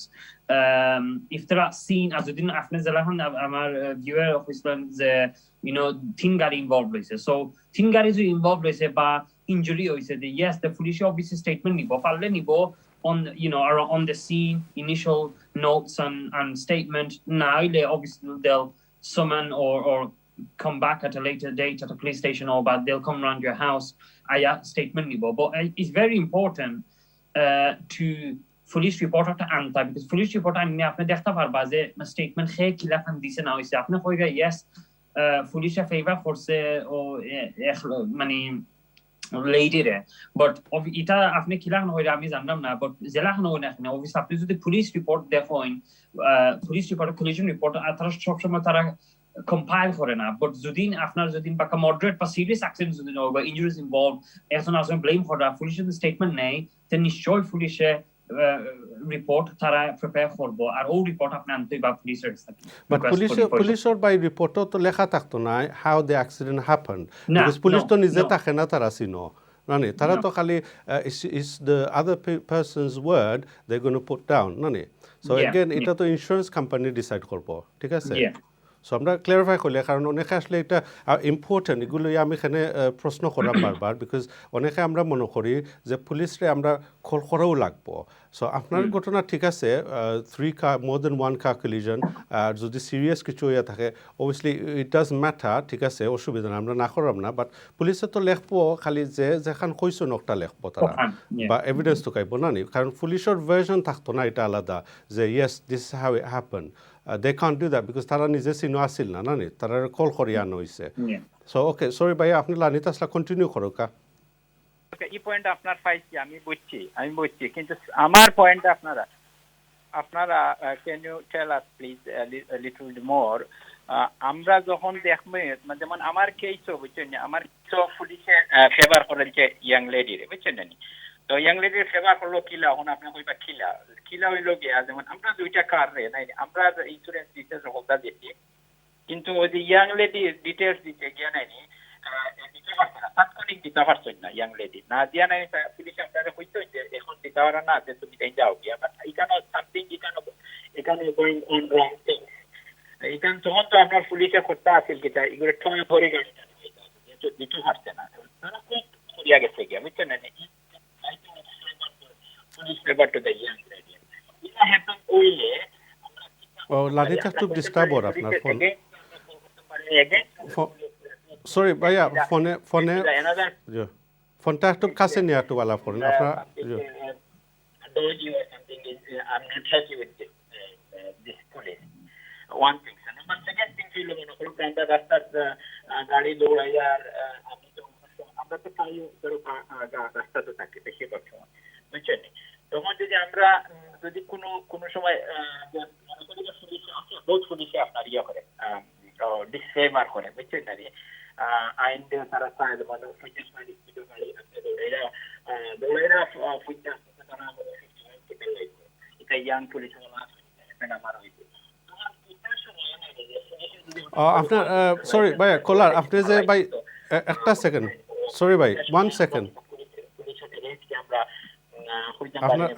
if they are seen as udin afne zalahan amar viewer of islam you know tin gari involved hoise so tin gari jo involved hoise ba injury hoise yes the police obviously statement nibo parle nibo on you know on the scene initial notes and statement now obviously they'll summon or come back at a later date at a police station or but they'll come around your house aya statement nibo but it's very important to police report একটা আনতা because police report আনলে আপনি দেখতে পারবা যে statement খে কি লেখান দিছে না হইছে আপনি কইরা yes police favor করছে ও মানে lady রে but এটা আপনি কি লেখান হইরা আমি জানলাম না but জেলা খান হই না obviously আপনি যদি police report দেখেন police report collision report তারা সব সময় তারা compile করে না but যদি আপনার যদি বাকা moderate বা serious accident যদি হয় বা injuries involved এখন আসলে blame করা পুলিশের স্টেটমেন্ট নেই তে নিশ্চয়ই পুলিশে report তারা prepare করবো আর ও রিপোর্ট আপনি আনতে বা পুলিশের but পুলিশের বাই রিপোর্ট তো লেখা থাকতো না how the accident happened because police তো নিজে থাকে না তারা চিনো নানি তারা তো খালি is the other person's word they're going to put down নানি so again এটা তো ইন্স্যুরেন্স কোম্পানি ডিসাইড করবো ঠিক আছে সো আমরা ক্লিয়ারিফাই করলে কারণ অনেকে আসলে এটা ইম্পর্টেন্ট এগুলো আমি এখানে প্রশ্ন করা বারবার বিকজ অনেকে আমরা মনে করি যে পুলিশরে আমরা খোল করাও লাগবো সো আপনার ঘটনা ঠিক আছে 3 car more than 1 car collision আর যদি সিরিয়াস কিছু হয়ে থাকে অবভিয়াসলি ইট ডাজ ম্যাটার ঠিক আছে অসুবিধা না আমরা না করাম না বাট পুলিশে তো লেখবো খালি যে যেখান কইছো নকটা লেখবো তারা বা এভিডেন্স তো কাইব না নি কারণ পুলিশের ভার্জন থাকতো না এটা আলাদা যে yes this how it happen they can't do that because তারা নিজে চিনো আসিল না না নি তারা কল করি আনো হইছে সো ওকে সরি ভাই আপনি লানিত আসলে কন্টিনিউ করো কা এই পয়েন্ট আপনার পাইছি আমি বুঝছি কিন্তু আমার পয়েন্ট আপনারা can you tell us please little more আমরা যখন দেখব যেমন আমার কেসও বুঝছেন আমার তো পুলিশে ফেভার করেছে ইয়াং লেডি রে বুঝছেন না তো ইয়াং লেডির ফেভার করলো কিলা এখন আপনি কইবা কিলা হইলো গিয়া যেমন আমরা দুইটা কার রে নাই আমরা ইন্স্যুরেন্স ডিটেলস হলতা দিছি কিন্তু ওই যে ইয়াং লেডি ডিটেলস দিতে গিয়া নাই তাৎক্ষণিক দিতে পারছেন না ইয়াং লেডি না দিয়া নাই পুলিশ আপনারা কইতো যে এখন দিতে পারা না যে তুমি তাই যাও গিয়া বাট এখানে সামথিং এখানে গোয়িং অন রং থিং এখানে তখন তো আপনার পুলিশে করতে আসিল কিটা এগুলো ঠয়ে ভরে গেছে দিতে পারছে না তারা খুব করিয়া গেছে গিয়া বুঝছেন না লানিতা একটু ডিস্টার্ব ওর আপনার ফোন সরি ভাইয়া ফোনটা একটু কাছে নিয়ে একটু বালা করেন আপনার one thing number second thing হলো মনে করো আমরা রাস্তার গাড়ি দৌড়াই আর আমি তো আমরা তো পাই ধরো রাস্তা তো থাকে বেশি কথা বুঝছেন তখন যদি আমরা যদি কোনো সময় মনে করি যে বহুত পুলিশে আপনার ইয়ে করে ডিসক্লেমার করে বুঝছেন না আইন দিয়ে তারা চায় মানে ফিটনেস মাইন্ড ভিডিও গাড়ি আছে দৌড়াইরা ফিটনেস তারা আমাদের 59 থেকে লাগবে এটা ইয়াং পুলিশ এটা আমার হইছে আপনার সরি ভাই কলার আপনি যে ভাই একটা সেকেন্ড সরি ভাই 1 সেকেন্ড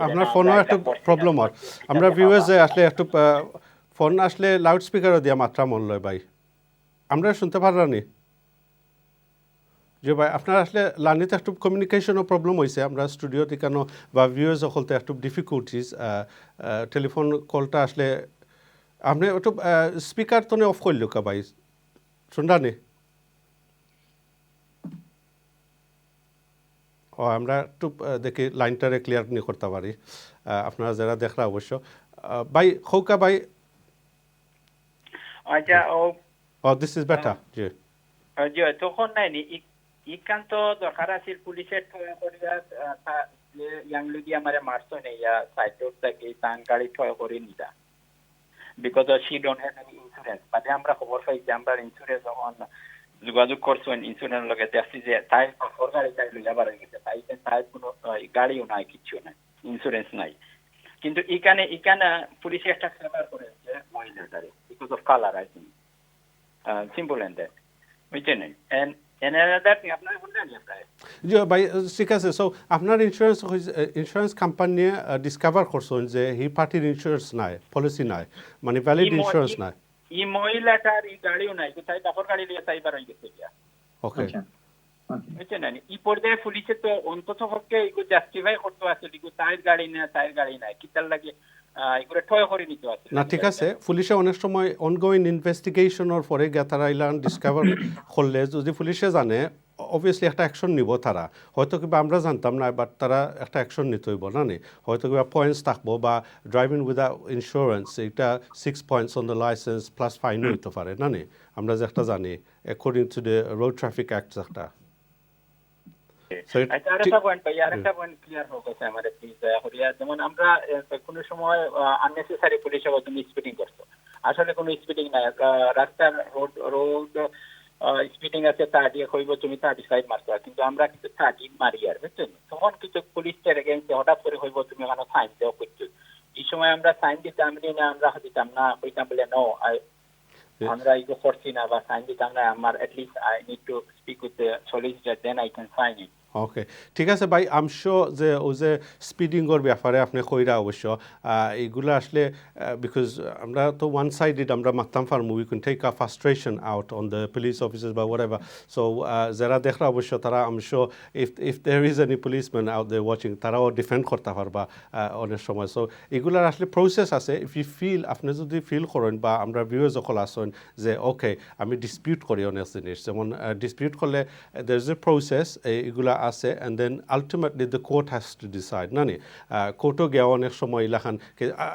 আপনার ফোনও একটু প্রবলেম হয় আমরা ভিউয়ার্সে আসলে একটু ফোন আসলে লাউড স্পিকারও দিয়া মাত্রা মন লয় ভাই আমরা শুনতে পারলানি যে ভাই আপনার আসলে লানিতে একটু কমিউনিকেশনও প্রবলেম হয়েছে আমরা স্টুডিও টিকানো বা ভিউয়ার্স সকলতে একটু ডিফিকাল্টিস টেলিফোন কলটা আসলে আপনি একটু স্পিকার তো অফ করল কা ভাই শুনলানি আমরা একটু দেখি লাইনটারে ক্লিয়ার নিয়ে করতে পারি আপনারা যারা দেখরা অবশ্য ভাই খৌকা ভাই আচ্ছা দিস ইজ বেটার জি তখন নাই একান্ত দরকার আছে পুলিশের যে ইয়াং লেডি আমারে মারছো না ইয়া সাইডর থেকে তান গাড়ি ঠয় করে নিতা because she don't have any insurance বাদে আমরা খবর পাই যে আমরা ইন্স্যুরেন্স যখন যোগাযোগ করছেন ইন্স্যুরেন্স লগে দেখছি যে তাই সরকারি তাই লইয়া গেছে তাই কোনো গাড়িও নাই কিছু নাই ইন্স্যুরেন্স নাই কিন্তু এখানে পুলিশে একটা ফেভার করেছে মহিলাটারে because of colour I think simple and that বুঝছেন And another thing, আপনারা বললেন যে প্রায় জি ভাই ঠিক আছে সো আপনার ইন্স্যুরেন্স কোম্পানি ডিসকভার করছেন যে হি পার্টির ইন্স্যুরেন্স নাই পলিসি নাই মানে ভ্যালিড ইন্স্যুরেন্স নাই এই মহিলাটার এই গাড়িও নাই কোথায় বাপর গাড়ি নিয়ে সাইবার হয়ে গেছে গিয়া ওকে বুঝছেন না এই পর্যায়ে পুলিশে তো অন্তত পক্ষে এগুলো জাস্টিফাই করতে আছে এগুলো তাইর গাড়ি না তাইর গাড়ি নাই কি তার লাগে এগুলো ঠয় করে নিতে আছে না ঠিক আছে পুলিশে অনেক সময় অনগোয়িং ইনভেস্টিগেশনের পরে তারা ইলান ডিসকভার করলে যদি পুলিশে জানে অবভিয়াসলি একটা অ্যাকশন নিব তারা হয়তো কিবা আমরা জানতাম না বাট তারা একটা অ্যাকশন নিতে হইব না নি হয়তো কিবা পয়েন্টস থাকবো বা ড্রাইভিং উইদাউট ইন্স্যুরেন্স এটা 6 points on the licence plus fine হইতে পারে না নি আমরা যে একটা জানি according to the road traffic act একটা আরেকটা পয়েন্ট ভাই আরেকটা পয়েন্ট ক্লিয়ার হোক আছে আমাদের প্লিজ হরিয়া যেমন আমরা কোনো সময় আননেসেসারি পুলিশে তুমি স্পিডিং করছো আসলে কোনো স্পিডিং নাই রাস্তার রোড স্পিডিং আছে 30 কইব তুমি 35 মারছো কিন্তু আমরা কিন্তু 30 মারি আর বুঝছেন তখন কিছু পুলিশের এগেইনস্টে হঠাৎ করে কইব তুমি মানে ফাইন দাও করছো এই সময় আমরা সাইন দিতাম না আমরা দিতাম না কইতাম বলে নো আমরা ইগো করছি না বা সাইন দিতাম না আমার at least I need to speak with the solicitor then I can sign it ওকে ঠিক আছে ভাই আম শিওর যে ও যে স্পিডিংয়ের ব্যাপারে আপনি কইরা অবশ্য এইগুলো আসলে বিকজ আমরা তো ওয়ান সাইডেড আমরা মারতাম পারবো we can take a frustration out on the police officers বা হোয়াটএভার সো যারা দেখরা অবশ্য তারা I'm sure if there is any policeman out there watching তারাও ডিফেন্ড করতে পারবা অনেক সময় সো এগুলার আসলে প্রসেস আছে ইফ ইউ ফিল আপনি যদি ফিল করেন বা আমরা ভিউয়ার্স যখন আসেন যে ওকে আমি ডিসপিউট করি অনেক জিনিস যেমন ডিসপিউট করলে দের ইজ এ প্রসেস এগুলা আছে and then ultimately the court has to decide nani কোর্টও গিয়ে অনেক সময় ইলাখান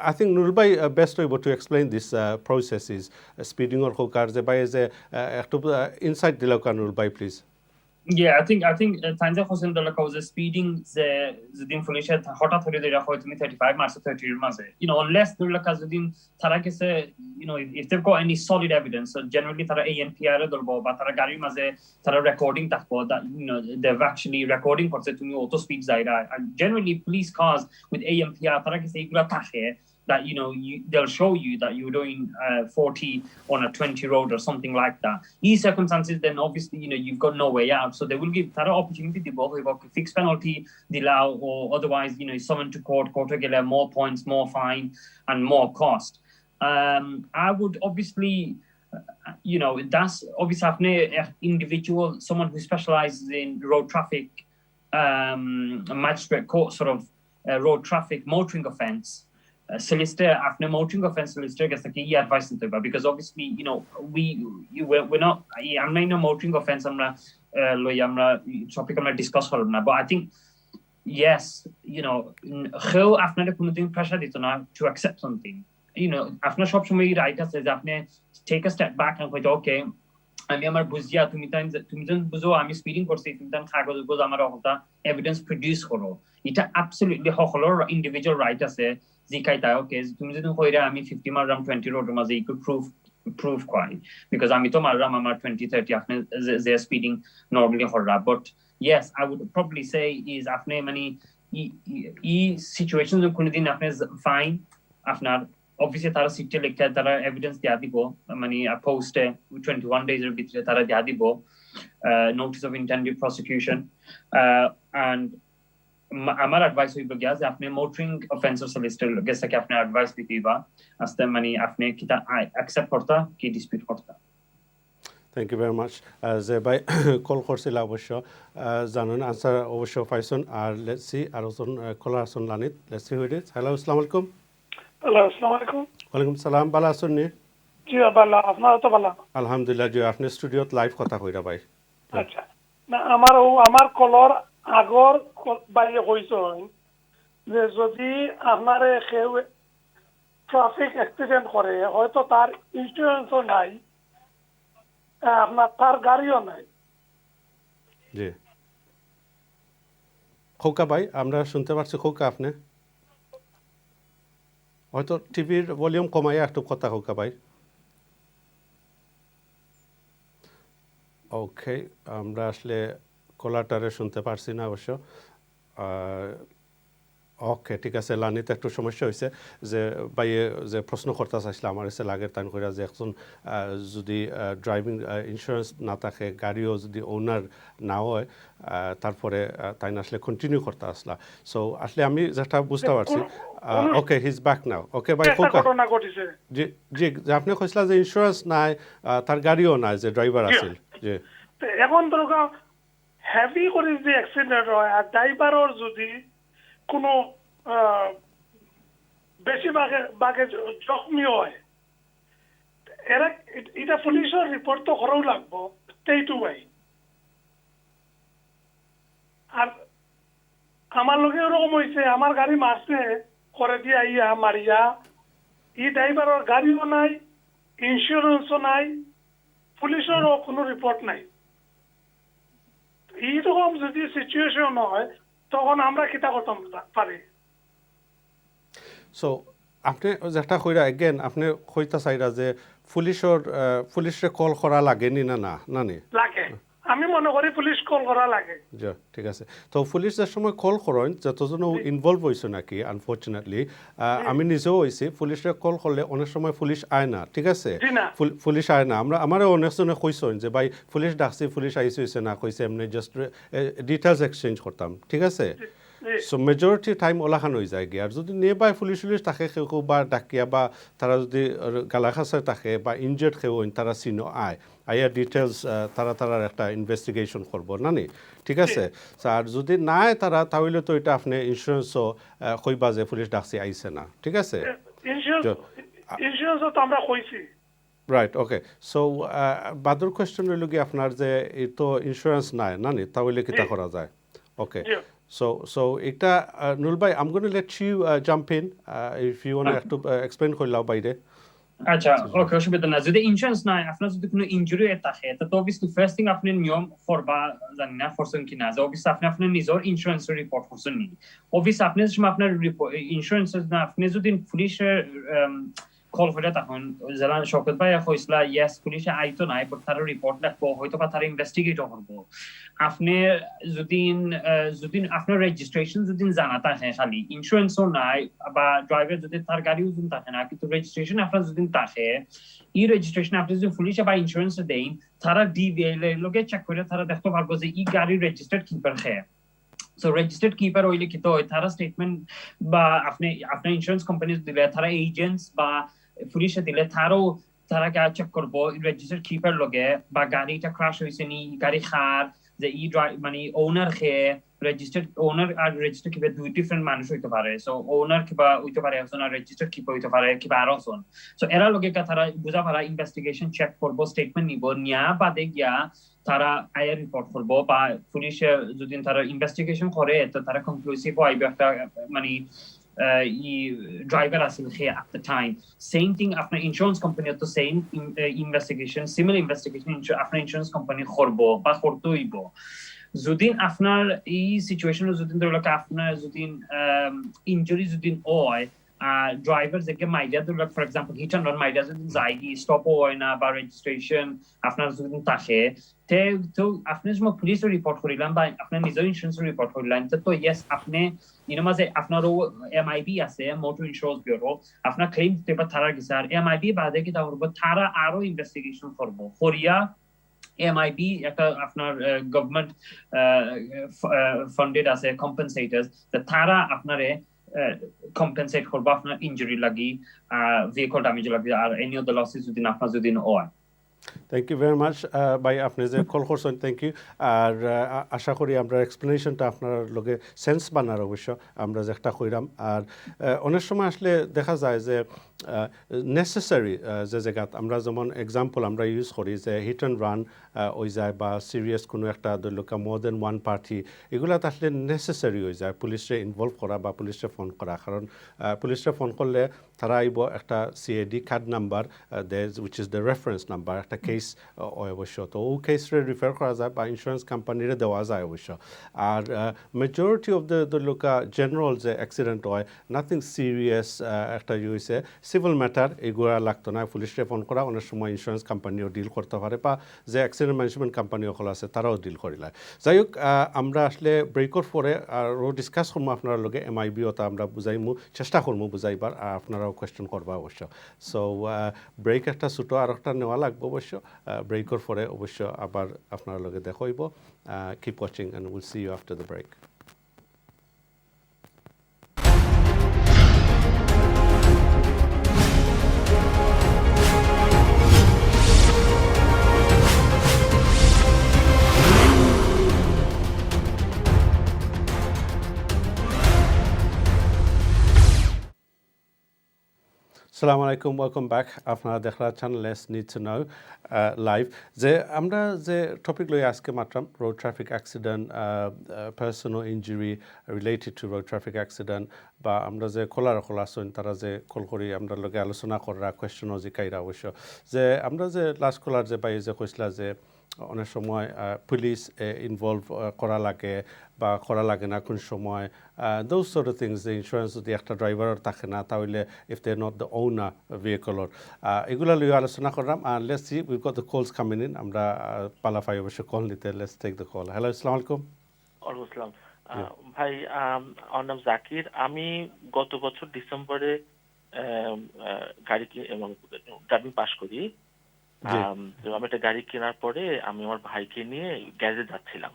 I think Nurul bhai best able to explain this process is speeding or হোক আর যে ভাই যে একটু ইনসাইট দিলাও কা Nurul bhai please Yeah, I think Tanzania Hossein Dollar cause speeding the information hotat hore dira hoy tumi 35 March 30 এর মাঝে unless Dollar cause din তারা কাছে if they've got any solid evidence so generally তারা ANPR ধরবো বা তারা গাড়ির মাঝে তারা রেকর্ডিং থাকবো that they've actually recording করছে তুমি auto speed যাইরা and generally police cars with ANPR তারা কাছে এগুলা থাকে that they'll show you that you're doing 40 on a 20 road or something like that. These circumstances, then obviously you've got no way out, so they will give that opportunity to both about fixed penalty, allow, or otherwise summoned to court to get more points, more fine, and more cost. I would obviously. That's obviously individual, someone who specializes in road traffic, magistrate court sort of road traffic motoring offence. Solicitor after motoring offence solicitor gets the key advice into it because obviously we're not I'm not in a motoring offence I'm not topic I'm not discuss now but I think yes how after the কোনো pressure দিত না to accept something after সব সময় right আছে যে আপনি take a step back and কইতে okay আমি আমার বুঝিয়া তুমি যখন বুঝো আমি স্পিডিং করছি তুমি তখন কাগজ বুঝো আমার হতা এভিডেন্স প্রডিউস করো এটা অ্যাবসলিউটলি সকলের ইন্ডিভিজুয়াল রাইট আছে জিকাইতা ওকে তুমি যদি কইরা আমি 50 মারলাম 20 রোডের মাঝে you could prove quite because আমি তো মারলাম আমার 20 30 আপনি যে স্পিডিং নরমালি হররা but yes I would probably say is আপনি মানে ই সিচুয়েশন কোনদিন আপনি ফাইন আপনার obviously তারা সিটে লেখা তারা এভিডেন্স দিয়া দিব মানে পোস্টে 21 days এর ভিতরে তারা দিয়া দিব notice of intended prosecution and আমার অ্যাডভাইস হইব গিয়া যে আপনি মোটরিং অফেন্সর সলিসিটর গেছে কি আপনি অ্যাডভাইস দিবা আস্তে মানে আপনি কিটা অ্যাকসেপ্ট করতা কি ডিসপিউট করতা থ্যাংক ইউ ভেরি মাচ যে ভাই কল করছিল অবশ্য জানুন আনসার অবশ্য পাইছন আর লেটস সি আর ওজন কলার আসন লানিত লেটস সি হইড হ্যালো আসসালামু আলাইকুম হ্যালো আসসালামু আলাইকুম ওয়ালাইকুম সালাম ভালো আছেন নি জি ভালো আপনারা তো ভালো আলহামদুলিল্লাহ জি আপনি স্টুডিওত লাইভ কথা কইরা ভাই আচ্ছা না আমার কলর আগর বাইরে হইছে যে যদি আপনারে কেউ ট্রাফিক অ্যাক্সিডেন্ট করে হয়তো তার ইন্স্যুরেন্সও নাই আপনার তার গাড়িও নাই জি খোকা ভাই আমরা শুনতে পারছি খোকা আপনি হয়তো টিভির ভলিউম কমাইয়া একটু কথা খোকা ভাই ওকে আমরা আসলে কলাটারে শুনতে পারছি না অবশ্য ওকে ঠিক আছে লানিতে একটু সমস্যা হয়েছে যে বাইয়ে যে প্রশ্ন করতে চাইছিল আমার এসে লাগের তাই করে যে এখন যদি ড্রাইভিং ইন্স্যুরেন্স না থাকে গাড়িও যদি ওনার না হয় তারপরে তাই না আসলে কন্টিনিউ করতে আসলা সো আসলে আমি যেটা বুঝতে পারছি ওকে হি ইজ ব্যাক নাও ওকে ভাই একটা ঘটনা ঘটিছে জি জি যে আপনি কইছিলা যে ইন্স্যুরেন্স নাই তার গাড়িও নাই যে ড্রাইভার আছিল জি তো এখন ধরো হেভি করে যে অ্যাক্সিডেন্ট হয় আর ড্রাইভারের যদি কোনো বেশি ভাগে জখমি হয় এরা এটা পুলিশের রিপোর্ট তো করাও লাগবো এইটু ভাই আর আমার লোকে ওরকম হয়েছে আমার গাড়ি মারছে করে দিয়ে ইয়া মারিয়া ড্রাইভারের গাড়িও নাই ইন্স্যুরেন্সও নাই পুলিশেরও কোনো রিপোর্ট নাই এইরকম যদি সিচুয়েশন হয় তখন আমরা কিতা করতাম পারি সো আপনি যেটা কইরা এগেন আপনি কইতা চাইরা যে পুলিশে কল করা লাগেনি না না নানি লাগে আমি মনে করি পুলিশ কল করা লাগে জি ঠিক আছে তো পুলিশ যে সময় কল করেন যতজন ইনভলভ হয়েছে নাকি আনফর্চুনেটলি আমি নিজেও হয়েছি পুলিশে কল করলে অনেক সময় পুলিশ আয় না ঠিক আছে পুলিশ আয় না আমারও অনেকজনে কইছেন যে ভাই পুলিশ ডাকছি পুলিশ আইসে হয়েছে না কইছে এমনি জাস্ট ডিটেলস এক্সচেঞ্জ করতাম ঠিক আছে সো মেজরিটি টাইম ওলাখান হয়ে যায় গিয়ে আর যদি নিয়ে বাই পুলিশ থাকে কেউ বা ডাকিয়া বা তারা যদি গালাখাসায় থাকে বা ইনজার্ড কেউ তারা চিনো আয়ার ডিটেলস তারার একটা ইনভেস্টিগেশন করবো না নি ঠিক আছে আর যদি নাই তারা তাহলে তো এটা আপনি ইন্স্যুরেন্সও কইবা যে পুলিশ ডাকছি আইছে না ঠিক আছে ইন্স্যুরেন্স তো আমরা কইছি রাইট ওকে সো বাদুর কোয়েশ্চেন রইল কি আপনার যে এই তো ইন্স্যুরেন্স নাই না নি তাহলে কিতা করা যায় ওকে So এটা Nul bhai, I'm going to let you jump in if you want to explain কইলাও বাইরে আচ্ছা ওকে অসুবিধা না যদি ইন্স্যুরেন্স নাই আপনার যদি কোনো ইনজুরি থাকে তো অবভিয়াসলি ফার্স্ট থিং আপনি নিয়ম করবা জানি না ফরছেন কিনা যে অবভিয়াসলি আপনি আপনার নিজের ইন্স্যুরেন্স রিপোর্ট করছেন নি অবভিয়াসলি আপনি সময় আপনার ইন্স্যুরেন্স না আপনি যদি পুলিশের কল করে তখন যারা শওকত ভাই কইছলা ইয়েস পুলিশে আইতো নাই বাট তার রিপোর্ট রাখবো হয়তো বা তার ইনভেস্টিগেট করবো আপনি যদি আপনার রেজিস্ট্রেশন যদি জানা থাকে খালি ইন্স্যুরেন্সও নাই বা ড্রাইভার যদি তার গাড়িও যদি থাকে না কিন্তু রেজিস্ট্রেশন আপনার যদি থাকে এই রেজিস্ট্রেশন আপনি যদি পুলিশে বা ইন্স্যুরেন্স দেন তারা ডিভিএল এর লগে চেক করে তারা দেখতে পারবো যে এই গাড়ি রেজিস্টার্ড কিপার খেয়ে সো রেজিস্টার্ড কিপার হইলে কি তো তারা স্টেটমেন্ট বা আপনার ইন্স্যুরেন্স কোম্পানি দিলে তারা এজেন্টস বা পুলিশে দিলে তারা চেক করবো রেজিস্টার্ড কিপার লগে বা গাড়িটা ক্রাশ হয়েছে নি গাড়ি খার যে মানে ওনার খেয়ে রেজিস্টার্ড ওনার আর রেজিস্টার্ড কিপার দুই ডিফারেন্ট মানুষ হইতে পারে সো ওনার কিবা হইতে পারে একজন আর রেজিস্টার্ড কিপার হইতে পারে কিবা আরো জন সো এরা লগে তারা বুঝা পারা ইনভেস্টিগেশন চেক করবো স্টেটমেন্ট নিব নিয়া বাদে গিয়া তারা আইআর রিপোর্ট করবো বা পুলিশে যদি তারা ইনভেস্টিগেশন করে তো তারা কনক্লুসিভ হইবে একটা মানে driver আছিল here at the time same thing after insurance company to same investigation similar investigation after insurance company করব বা করতেইব যদি আপনার এই সিচুয়েশনে যদি ধরো আপনার যদি ইনজুরি যদি হয় ড্রাইভার যে মাইডিয়া ধরো for example hit and run মাইডিয়া যদি যাইগি স্টপ হয় না বা রেজিস্ট্রেশন আপনার যদি থাকে তো আপনি যখন পুলিশে রিপোর্ট করিলাম বা আপনার নিজের ইন্স্যুরেন্স রিপোর্ট করিলেন তো ইয়েস আপনি ইনো মাঝে আপনারও এমআইবি আছে মোটর ইন্স্যুরেন্স ব্যুরো আপনার ক্লেম দিতে বা তারা গেছে আর এমআইবি বাদে কি করবো তারা আরো ইনভেস্টিগেশন করবো করিয়া এমআইবি একটা আপনার গভর্নমেন্ট ফান্ডেড আছে কম্পেনসেটরস তারা আপনারে কম্পেনসেট করবো আপনার ইনজুরি লাগি ভেহিকল ড্যামেজ লাগি আর এনি অফ দ্য লসেস যদি আপনার যদি হয় থ্যাংক ইউ ভেরি মাচ ভাই আপনি যে কল করছেন থ্যাংক ইউ আর আশা করি আমরা এক্সপ্লেনেশনটা আপনার লগে সেন্স বানার অবশ্য আমরা যে একটা কইরাম আর অনেক সময় আসলে দেখা যায় যে নেসেসারি যে জায়গাত আমরা যেমন এক্সাম্পল আমরা ইউজ করি যে হিট অ্যান্ড রান হয়ে যায় বা সিরিয়াস কোনো একটা ধরলকা মোর দেন ওয়ান পার্টি এগুলাত আসলে নেসেসারি হয়ে যায় পুলিশে ইনভলভ করা বা পুলিশে ফোন করা কারণ পুলিশে ফোন করলে তারা আইব একটা CAD card number which is the reference number একটা কেস কেস হয় অবশ্য, তো ও কেসরে রিফার করা যায় বা ইন্স্যুরেন্স কোম্পানিরে দেওয়া যায় অবশ্য। আর majority of the Loka general যে অ্যাক্সিডেন্ট হয় নাথিং সিরিয়াস একটা হয়েছে সিভিল ম্যাটার এগুলো লাগতো না, পুলিশে ফোন করা অনেক সময় ইন্স্যুরেন্স কোম্পানিও ডিল করতে পারে বা যে অ্যাক্সিডেন্ট ম্যানেজমেন্ট কোম্পানিও খোলা আছে তারাও ডিল করিলায়। যাই হোক, আমরা আসলে ব্রেকর পরে আরও ডিসকাস করবো আপনার লগে MIBও তা আমরা বুঝাইমু, চেষ্টা করবো বুঝাইবার, আর আপনারাও কোয়েশ্চেন করবা অবশ্য। সো ব্রেক একটা ছোটো আর একটা নেওয়া লাগবে অবশ্য, ব্রেকর পরে অবশ্য আবার আপনার লগে দেখা হইব। Keep watching and will see you after the break. আসসালামু আলাইকুম, ওয়েলকাম ব্যাক। আপনারা দেখরা channel S need to know live. যে আমরা যে টপিক লই আজকে মাত্রাম road traffic accident, personal injury related to road traffic accident, বা আমরা যে খোলা আসুন তারা যে কল করি আমরা লগে আলোচনা করা কোয়েশ্চনও জিকাইরা অবশ্য। যে আমরা যে লাস্ট কলার যে পাই যে কইসলা যে অনেক সময় পুলিশ ইনভলভ করা লাগে বা করা লাগে না কোন সময়, দোজ সর্ট অফ থিংস। যে ইন্স্যুরেন্স যদি একটা ড্রাইভারের থাকে না তাহলে if they not the owner ভেহিকলর, এগুলো লিয়ে আলোচনা করলাম। আর let's see we've got the calls coming in. আমরা পালাফাই অবশ্য কল নিতে, let's take the call. Hello, আসসালামু আলাইকুম। ওয়ালাইকুম আসসালাম। ভাই, আমার নাম জাকির। আমি গত বছর ডিসেম্বরে গাড়ি ড্রাইভিং পাস করি। তো আমি একটা গাড়ি কেনার পরে আমি আমার ভাইকে নিয়ে গ্যারেজে যাচ্ছিলাম।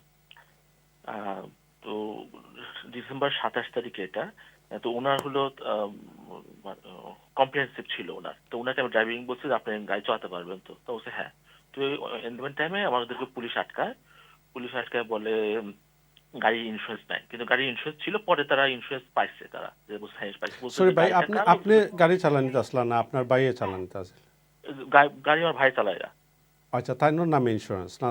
তো ডিসেম্বর 27 তারিখে এটা। তো ওনার হলো কম্প্রিহেনসিভ ছিল ওনার। তো ওনাকে আমি ড্রাইভিং বলছি যে আপনি গাড়ি চালাতে পারবেন। তো বলছে হ্যাঁ। তো এন্ড টাইমে আমাদেরকে পুলিশ আটকায় বলে গাড়ির ইন্স্যুরেন্স নাই, কিন্তু গাড়ির ইন্স্যুরেন্স ছিল। পরে তারা ইন্স্যুরেন্স পাইছে, তারা যে বলছে হ্যাঁ পাইছে। সরি ভাই, আপনি গাড়ি চালানিতে আসলেন না, আপনার ভাইয়ে চালানিতে আসেন? গাড়ি আমার ভাই চালায়। আচ্ছা, তাই নামে ইন্স্যুরেন্স না?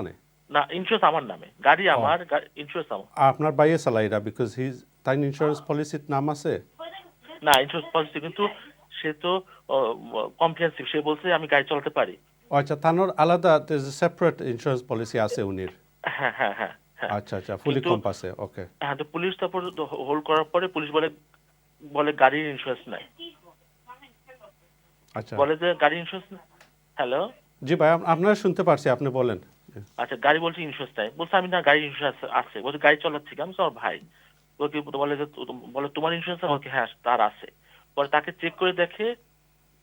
না, ইন্স্যুরেন্স আমার নামে, গাড়ি আমার, ইন্স্যুরেন্স আমার। আপনার ভাইয়ে চালাইরা বিকজ হিজ তাই ইন্স্যুরেন্স পলিসির নাম আছে? না, ইন্স্যুরেন্স পলিসি, কিন্তু সে তো কম্প্রিহেনসিভ, সে বলছে আমি গাড়ি চালাতে পারি। আচ্ছা, তানোর আলাদা সেপারেট ইন্স্যুরেন্স পলিসি আছে উনির? হ্যাঁ হ্যাঁ হ্যাঁ। আচ্ছা আচ্ছা, ফুলি কম্প আছে, ওকে। হ্যাঁ, তো পুলিশ তারপর হোল্ড করার পরে পুলিশ বলে গাড়ির ইন্স্যুরেন্স নাই। আচ্ছা, বলে যে গাড়ির ইন্স্যুরেন্স। হ্যালো জি ভাই, আপনারা শুনতে পারছি, আপনি বলেন। আচ্ছা, গাড়ি বলছে ইন্স্যুরেন্স নাই। বলছে আমি না, গাড়ির ইন্স্যুরেন্স আছে। বলছে গাড়ি চালাচ্ছি, আমি আমার ভাই। বলে তোমার ইন্স্যুরেন্স আছে? হ্যাঁ, তার আছে। পরে তাকে চেক করে দেখে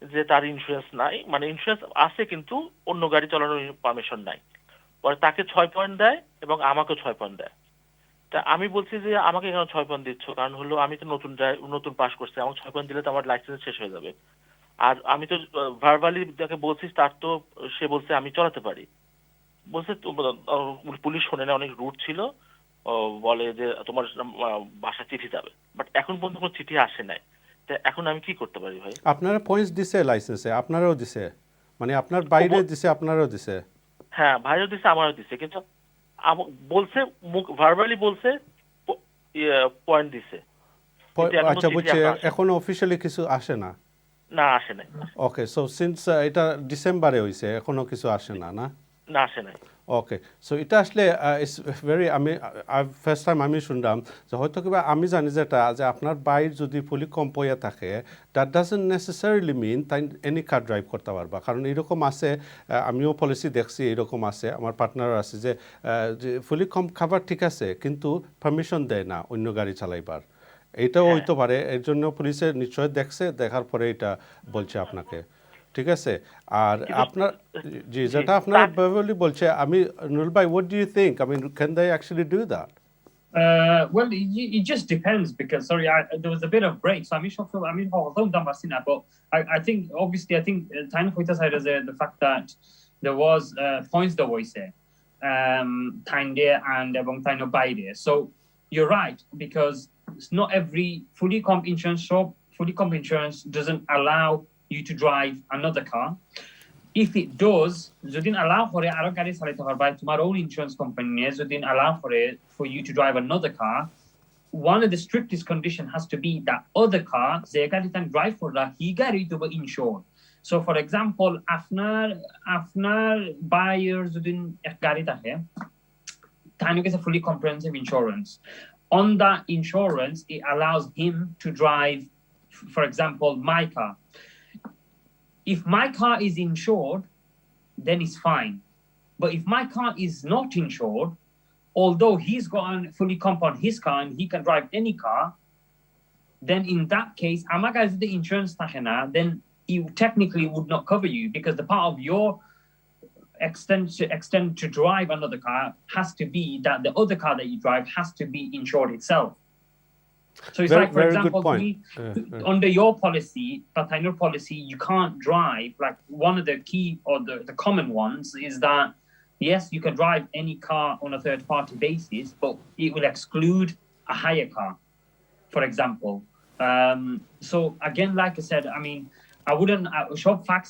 যে তার ইন্স্যুরেন্স নাই, মানে ইন্স্যুরেন্স আছে কিন্তু অন্য গাড়ি চালানোর পারমিশন নাই। পরে তাকে 6 পয়েন্ট দেয় এবং আমাকেও 6 পয়েন্ট দেয়। তা আমি বলছি যে আমাকে কেন 6 পয়েন্ট দিচ্ছ? কারণ হলো আমি তো নতুন পাস করছি, আমাকে 6 পয়েন্ট দিলে তো আমার লাইসেন্স শেষ হয়ে যাবে। আর আমি তো ভার্বালি যাকে বলছি তার তো সে বলছে আমি চালাতে পারি। বলছে পুলিশ শোনে না, অনেক রুট ছিল। বলে যে তোমার বাসা চিঠি যাবে, বাট এখন পর্যন্ত কোনো চিঠি আসে নাই। তা এখন আমি কি করতে পারি ভাই? আপনারা পয়েন্টস দিছে লাইসেন্সে? আপনারাও দিছে? মানে আপনার বাইরে দিছে, আপনারাও দিছে? হ্যাঁ, ভাইও দিছে, আমারও দিছে, কিন্তু বলছে ভার্বালি বলছে পয়েন্ট দিছে। আচ্ছা, বুঝছি। এখন অফিশিয়ালি কিছু আসে না? না, আসে নাই। ওকে, সো সিন্স এটা ডিসেম্বরে হইছে, এখনো কিছু আসে না? না, আসে নাই। ওকে, সো এটা আসলে ইটস ভেরি, আমি ফার্স্ট টাইম আমি শুনলাম যে হয়তো কিবা আমি জানি যেটা যে আপনার বাইর যদি ফুলি কম্প হয়ে থাকে দ্যাট ডাজন্ট নেসেসারিলি মিন তাই এনি কার ড্রাইভ করতে পারবা। কারণ এরকম আছে, আমিও পলিসি দেখছি, এরকম আছে, আমার পার্টনারও আছে যে ফুলি কম্প খাবার ঠিক আছে কিন্তু পারমিশন দেয় না অন্য গাড়ি চালাইবার। এইটাও হইতে পারে, এর জন্য পুলিশে নিশ্চয় দেখছে, দেখার পরে এটা বলছে আপনাকে, ঠিক আছে? আর আপনার জি, যেটা আপনার বেবলি বলছে, আমি নুরুল ভাই, what do you think? I mean, can they actually do that? Well, it just depends because sorry, there was a bit of break, so although but I think obviously time side is the fact that there was points the voice time there and time by there. So you're right, because it's not every fully comp insurance shop, fully comp insurance doesn't allow you to drive another car. If it does, Zudin allow for it, by tomorrow own insurance company, Zudin allow for you to drive another car. One of the strictest condition has to be that other car, they got it and drive for that, he got it to be insured. So for example, after buyers within ek gari tahe, tainu kaise fully comprehensive insurance. On that insurance, it allows him to drive, for example, my car. If my car is insured, then it's fine. But if my car is not insured, although he's got a fully comp on his car and he can drive any car, then in that case, amar guys the insurance tahena, then he technically would not cover you, because the part of your extend to drive another car has to be that the other car that you drive has to be insured itself. So it's Very- like, for very good example, point. under your policy, Pathainur policy, you can't drive, like one of the key or the common ones is that, yes, you can drive any car on a third party basis, but it will exclude a hire car, for example. So again, like I said, I mean, I wouldn't show facts,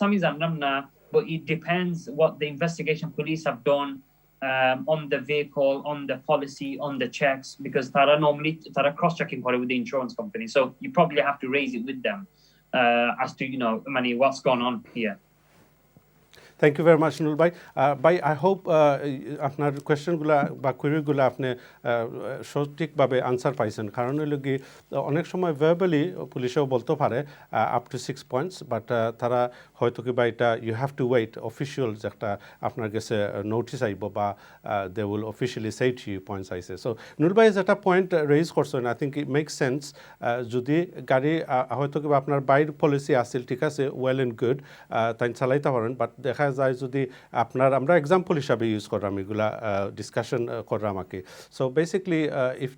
but it depends what the investigation police have done on the vehicle, on the policy, on the checks, because Tara normally cross-checking with the insurance company. So you probably have to raise it with them as to, money, what's going on here. Thank you very much Nurul ভাই ভাই I hope আপনার কোয়েশ্চেনগুলো বা কোয়েরিগুলো আপনি সঠিকভাবে answer পাইছেন, কারণ হইল কি অনেক সময় ভার্বালি পুলিশেও বলতে পারে আপ টু 6 পয়েন্টস, বাট তারা হয়তো কি বা এটা you have to wait official যে একটা আপনার কাছে নোটিস আইব বা they will officially say to you points আইসে। সো নুরুল ভাই যেটা পয়েন্ট রেইজ করছেন, I think it make sense. যদি গাড়ি হয়তো কি আপনার বাইর পলিসি আসিল, ঠিক আছে, ওয়েল অ্যান্ড গুড, তাই চালাইতে পারেন, বাট দেখা যায় যদি আমরা এক্সাম্পল হিসাবে ইউজ করলাম, এগুলা ডিসকাশন করলাম আর কি। সো বেসিকলি ইফ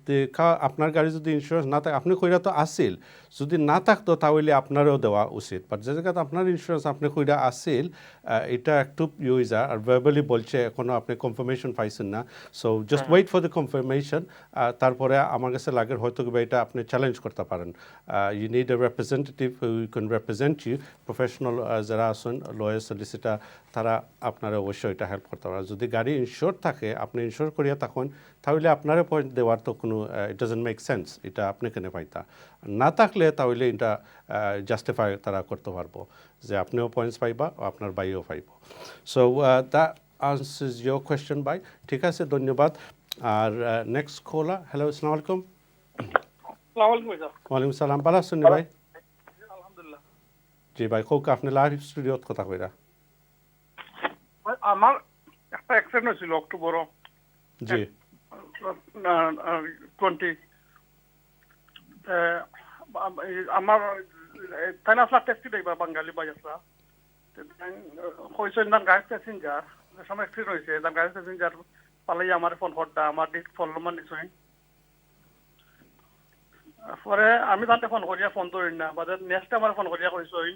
আপনার গাড়ি যদি ইন্স্যুরেন্স না থাকে, আপনি কইরা তো আসিল, যদি না থাকতো তাহলে আপনারও দেওয়া উচিত। বাট যে জায়গাতে আপনার ইন্স্যুরেন্স আপনি কইরা আসিল, এটা একটু ইউজা আর ভার্বালি বলছে, এখনও আপনি কনফার্মেশন পাইছেন না। So just wait for the confirmation. তারপরে আমার কাছে লাগে হয়তো কি এটা আপনি চ্যালেঞ্জ করতে পারেন। You need a representative who can represent you, professional যারা আছেন, লয়ার, সলিসিটার, তারা আপনারা অবশ্যই এটা হেল্প করতে পারে। যদি গাড়ি ইনশোর থাকে, আপনি ইনশোর করিয়া থাকুন, তাহলে আপনারা পয়েন্ট দেওয়ার তো কোনো ইট ডাজন্ট মেক সেন্স, এটা আপনি কেন পাইতা। না থাকলে তাহলে এটা জাস্টিফাই তারা করতে পারবো যে আপনিও পয়েন্টস পাইবা, আপনার বাইও পাইব। So that answers your question ভাই। ঠিক আছে, ধন্যবাদ। আর নেক্সট কলার, হ্যালো, আসসালামু আলাইকুম। ওয়ালাইকুম সালাম, ভালো আছেন ভাই? আলহামদুলিল্লাহ। জি ভাই, কোক আপনি লাইভ স্টুডিওত কথা কইরা। আমার একটা অ্যাক্সিডেন্ট হয়েছিল অক্টোবর জি 20। আমার তাই আসলা ট্যাক্সি ড্রাইভার বাঙালি বাই আসলা হয়েছে গাড়ির প্যাসেঞ্জার সময় অ্যাক্সিডেন্ট হয়েছে, গাড়ির প্যাসেঞ্জার পালাই আমার ফোন করতা, আমার ফোন নম্বর নিশ্চয়। পরে আমি তাতে ফোন করিয়া ফোন ধরি না, বাদে নেক্সট আমার ফোন করিয়া কইছই,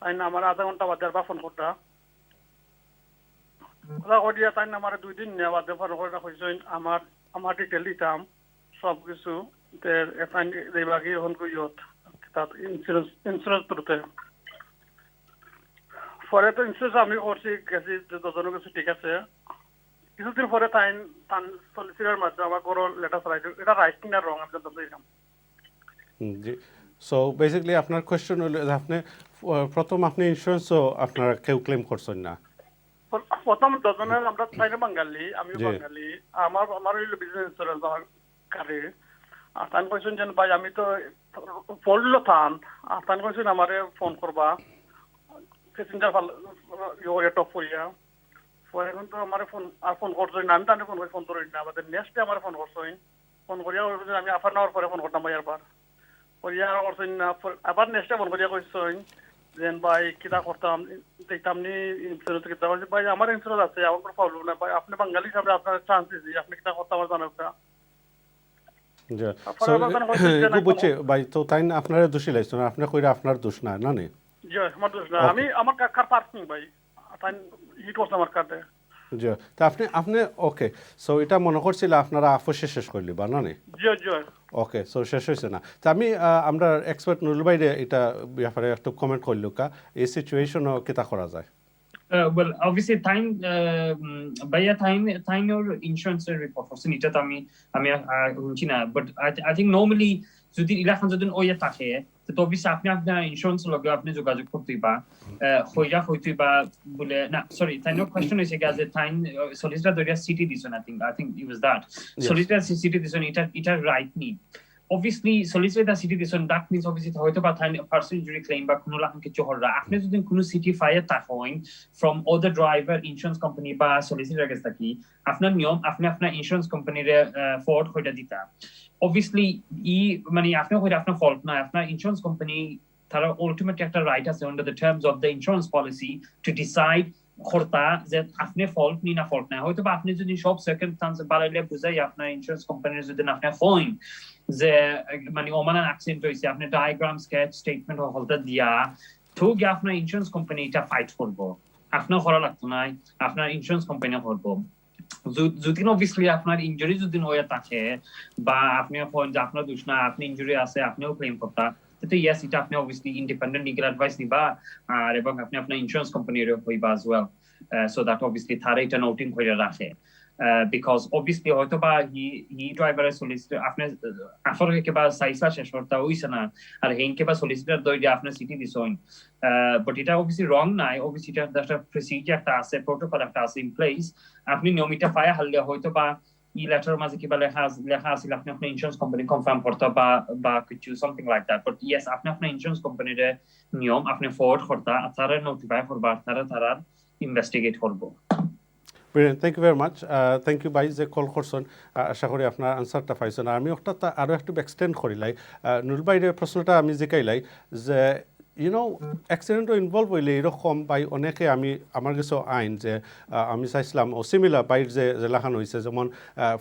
তাই না আমার আধা ঘন্টা বাদে আবার ফোন করতা করিয়া, তাই না আমার 2 দিন নেওয়া বাদে ফোন করিয়া কইছই আমার ডিটেল দিতাম সব কিছু বাকি এখন কইত তাত ইন্স্যুরেন্স তুলতে। পরে তো ইন্স্যুরেন্স আমি করছি, গেছি দুজনের কিছু ঠিক আছে। কিছুদিন পরে তান সলিসিটার মাধ্যমে আমার কোনো লেটার চালাইছে, এটা রাইট না রং আমি জানতে চাইলাম। জি, সো বেসিক্যালি আপনার কোয়েশ্চেন হলো আপনি প্রথম আপনি ইন্স্যুরেন্সও আপনারা কেউ ক্লেম করছেন না? প্রথম দুজনের আমরা তাই না বাঙালি, আমি বাঙালি, আমার হইল বিজনেস ইন্স্যুরেন্স আমার গাড়ির। আর তান কইছেন যে ভাই আমি তো পড়লো থান, আর তান কইছেন আমারে ফোন করবা প্যাসেঞ্জার টপ করিয়া। পরে এখন তো আমার ফোন করছই না, আমি তাহলে ফোন করি না, আমাদের নেক্সট ডে আমার ফোন করছই, ফোন করিয়া আমি হাফ অ্যান আওয়ার পরে ফোন করতাম ভাই আবার করিয়া করছই না। আবার নেক্সট ডে ফোন করিয়া কইছই যে ভাই কিতা করতাম দেখতাম নি ইন্স্যুরেন্স কিতা করছি। ভাই আমার ইন্স্যুরেন্স আছে, আমার কোনো প্রবলেম না ভাই, আপনি বাঙালি হিসাবে আপনার চান্স দিছি, আপনি কিতা করতাম আমার জানার একটা। বুঝছি ভাই, তো তাই আপনারা দোষী লাগছে না, আপনার কইরা আপনার দোষ না, না নে? জি আমার দোষ না, আমি আমার কার পার্কিং ভাই তাই হিট করছে আমার কার্ডে। জি, তা আপনি ওকে, সো এটা মনে করছিল আপনারা আপোষে শেষ করলি বা না নে? জি জি ওকে, সো শেষ হয়েছে না। তা আমি আমরা এক্সপার্ট নুরুল ভাইরে এটা ব্যাপারে একটু কমেন্ট করলো কা এই সিচুয়েশনও কিতা করা যায়? Well, obviously, time your insurance report for Sunita Tami, but I think normally যদি ইলাখান যদি ওইয়া থাকে তো অবশ্যই আপনি আপনার ইন্স্যুরেন্স লগে আপনি যোগাযোগ করতেই বা হইরা হইতেই বা বলে না সরি তাই নো কোয়েশ্চন হইছে যে তাই সলিসিটর দরিয়া সিটি দিছেন I think it was that solicitor city দিছেন এটা রাইট নি obviously solicitor city দিছেন that means obviously হয়তো বা personal injury claim বা কোনো রকম কিছু হররা আপনি যদি কোনো সিটি ফায়ার তা হইন from other driver insurance company বা solicitor কাছে থাকি আপনার নিয়ম আপনি আপনার insurance company রে ফরওয়ার্ড কইরা দিতা obviously মানে আপনি হইরা আপনার ফল্ট না আপনার insurance company তারা ultimately একটা রাইট আছে under the terms of the insurance policy to decide খরতা যে আপনি ফল্ট নি না ফল্ট না হয়তো বা আপনি যদি সব সার্কামস্ট্যান্স বাড়াইলে বুঝাই আপনার ইন্স্যুরেন্স কোম্পানির যদি আপনি ফোন যে মানে ওমান অ্যাক্সিডেন্ট হইছে আপনি ডায়াগ্রাম স্কেচ স্টেটমেন্ট হলটা দিয়া তো গিয়ে আপনার ইন্স্যুরেন্স কোম্পানি এটা ফাইট করবো আপনার করা লাগতো না আপনার ইন্স্যুরেন্স কোম্পানি করবো যদি অবভিয়াসলি আপনার ইনজুরি যদি হয়ে থাকে বা আপনি যে আপনার দোষ না আপনি ইনজুরি আছে আপনিও ক্লেম করতা তো ইয়েস এটা আপনি অবভিয়াসলি ইন্ডিপেন্ডেন্ট লিগ্যাল অ্যাডভাইস নিবা আর এবং আপনি আপনার ইন্স্যুরেন্স কোম্পানির হইবা as well so that obviously তারা এটা নোটিং করে রাখে because obviously হয়তো বা হি ড্রাইভারের সলিসিটর আপনি আফরকে কে বা সাইসা শেষ করতে হইছে না আর হেনকে বা সলিসিটর দইরা আপনি সিটি দিছেন বাট এটা obviously wrong নাই obviously এটা একটা প্রসিজার একটা আছে প্রটোকল একটা আছে ইন প্লেস আপনি নিয়মিত ফায়া হাললে হয়তো বা ই লেটার মাঝে কি বলে লেখা আছে আপনি আপনার ইন্স্যুরেন্স কোম্পানি কনফার্ম করতে বা কিছু something like that but yes আপনি আপনার ইন্স্যুরেন্স কোম্পানির নিয়ম আপনি ফরওয়ার্ড করতে তারা নোটিফাই করবা তারা ইনভেস্টিগেট করবো Brilliant. Thank you very much. Thank you, ভাই যে কল করছেন আশা করি আপনার আনসারটা পাইছেন আমি ওটা আরও একটু এক্সটেন্ড করিলাই নুরুল ভাইয়ের প্রশ্নটা আমি জিকাইলাই যে অ্যাক্সিডেন্টও ইনভলভ হইলে এরকম বাই অনেকে আমার কাছে আইন যে আমি চাইছিলাম ও সিমিলার বাইর যে লেখানো হয়েছে যেমন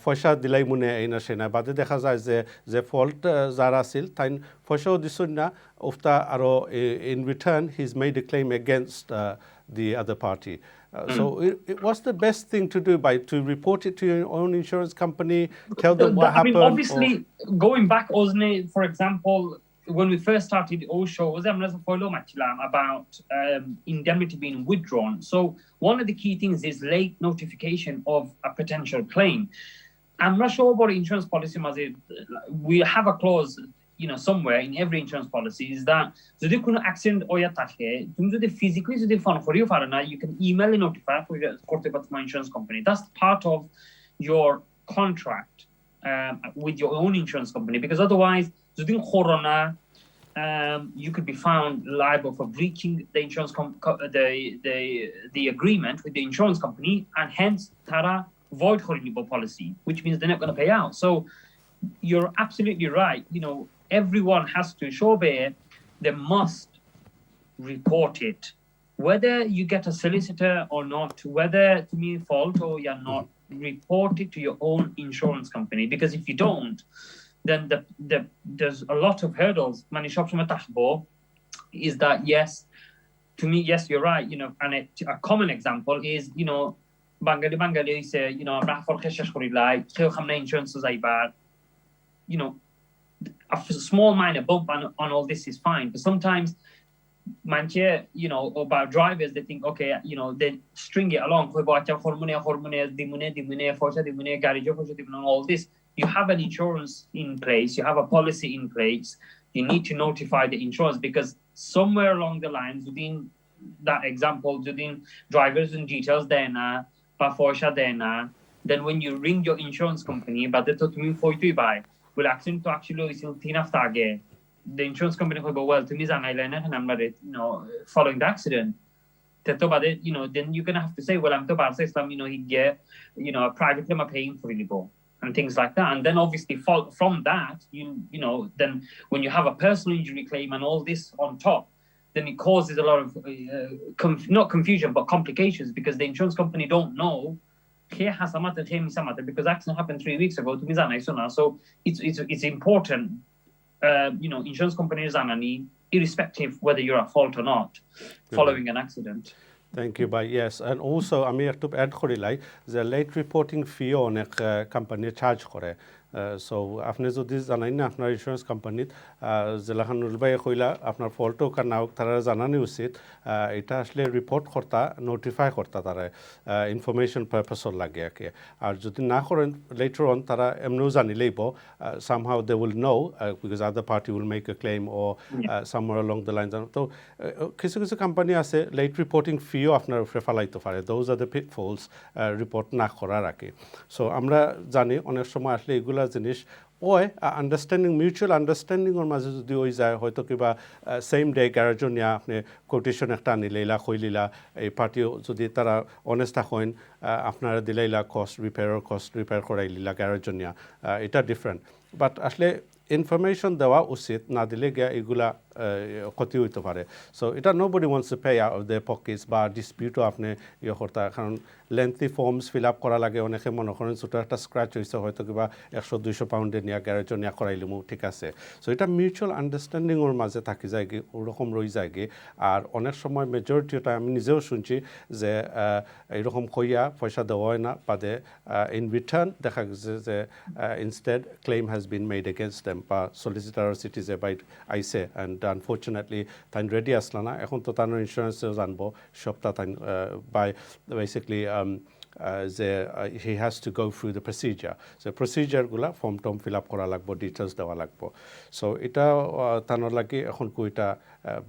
পয়সা দিলাই মনে এই না সে না বাদে দেখা যায় যে ফল্ট যারা আছিল তাই পয়সাও দিচ্ছেন না ওটা আরও in return he is made a claim against the other party. So what's the best thing to do to report it to your own insurance company, tell them what happened? I mean, obviously, going back, Osne, for example, when we first started all shows, I'm going to follow about indemnity being withdrawn. So one of the key things is late notification of a potential claim. I'm not sure about insurance policy, we have a clause somewhere in every insurance policy is that যদি কোনো accident হয়ে থাকে তুমি যদি physically যদি phone করিও পারো না you can email and notify করতে পারো তোমার insurance company that's part of your contract with your own insurance company because otherwise যদি corona you could be found liable for breaching the insurance the agreement with the insurance company and hence tara void horrible policy which means they're not going to pay out so you're absolutely right everyone has to show they must report it whether you get a solicitor or not whether to me fault or you're not report it to your own insurance company because if you don't then there's a lot of hurdles mani shopshama tahbo is that yes to me yes you're right and a common example is Bengali say আমরা ফরকে শেষ করি লাই কেউ খামনা insurance যাইবার a small minor bump on all this is fine but sometimes manche about drivers they think okay they string it along hormone dimune gari all this you have an insurance in place you have a policy in place you need to notify the insurance because somewhere along the lines within that example within drivers and details then then when you ring your insurance company but they told me for you buy will accident to actually is enough target the insurance company will go well to me and I'm not following the accident then you're gonna have to say well I'm to Islam he get a private claim paying for the and things like that and then obviously from that then when you have a personal injury claim and all this on top then it causes a lot of not confusion but complications because the insurance company don't know because accident happened 3 weeks ago to me so it's important insurance companies irrespective whether you're at fault or not following an accident Thank you, bhai. Yes, and also আমি একটু add করি লাই যে late reporting ফিও অনেক company charge করে so আপনি যদি জানাই না আপনার ইন্স্যুরেন্স কোম্পানিত জেলাখান নুরবাই কইলা আপনার ফল্ট হোক আর না হোক তারা জানানি উচিত এটা আসলে রিপোর্ট করতা নোটিফাই করতা তারা ইনফরমেশন পারপাসর লাগে আকে আর যদি না করেন লেটার অন তারা এমনিও জানি লইব somehow they will know because other party will make a claim or somewhere along the lines তো কিছু কিছু কোম্পানি আছে লেট রিপোর্টিং ফিও আপনার উপরে ফেলাইতে পারে those are the pitfalls report না করার আগে সো আমরা জানি অনেক সময় আসলে এগুলা জিনিস ওই আন্ডারস্ট্যান্ডিং মিউচুয়াল আন্ডারস্ট্যান্ডিংয়ের মাঝে যদি ওই যায় হয়তো কিবা সেম ডে গ্যারেজও নিয়ে আপনি কোটেশন একটা আনিলাইলা কইলিলা এই পার্টিও যদি তারা অনেস্ট থাকেন আপনারা দিলাইলা কস্ট রিপেয়ার করাইলিলা গ্যারেজও নিয়ে এটা ডিফারেন্ট বাট আসলে ইনফরমেশন দেওয়া উচিত না দিলে গিয়া এগুলা ক্ষতি হইতে পারে সো এটা nobody wants to pay out of the Pockets বা ডিসপিউটও আপনি করতে কারণ লেন্থি ফর্মস ফিল আপ করা লাগে অনেকে মনে করেন ছোটো একটা স্ক্র্যাচ হয়েছে হয়তো কিবা 100-200 পাউন্ডে নিয়ে গ্যারেজও নিয়ে করাইলিমু ঠিক আছে সো এটা মিউচুয়াল আন্ডারস্ট্যান্ডিংয়ের মাঝে থাকি যায় কি ওরকম রয়ে যায় কি আর অনেক সময় মেজরিটিটা আমি নিজেও শুনছি যে এইরকম কইয়া পয়সা দেওয়া হয় না বাদে ইন রিটার্ন দেখা গেছে যে instead claim has been made against them বা সলিসিটার সিটিজে বাই আইসে অ্যান্ড আনফর্চুনেটলি তাই রেডি আসলা না এখন তো তার ইন্স্যুরেন্সও জানবো সবটা তাই বাই বেসিকলি যে he has to go through the procedure so প্রসিজারগুলা ফর্ম টর্ম ফিল আপ করা লাগবো ডিটেলস দেওয়া লাগবো সো এটা তানোর লাগে এখন quite a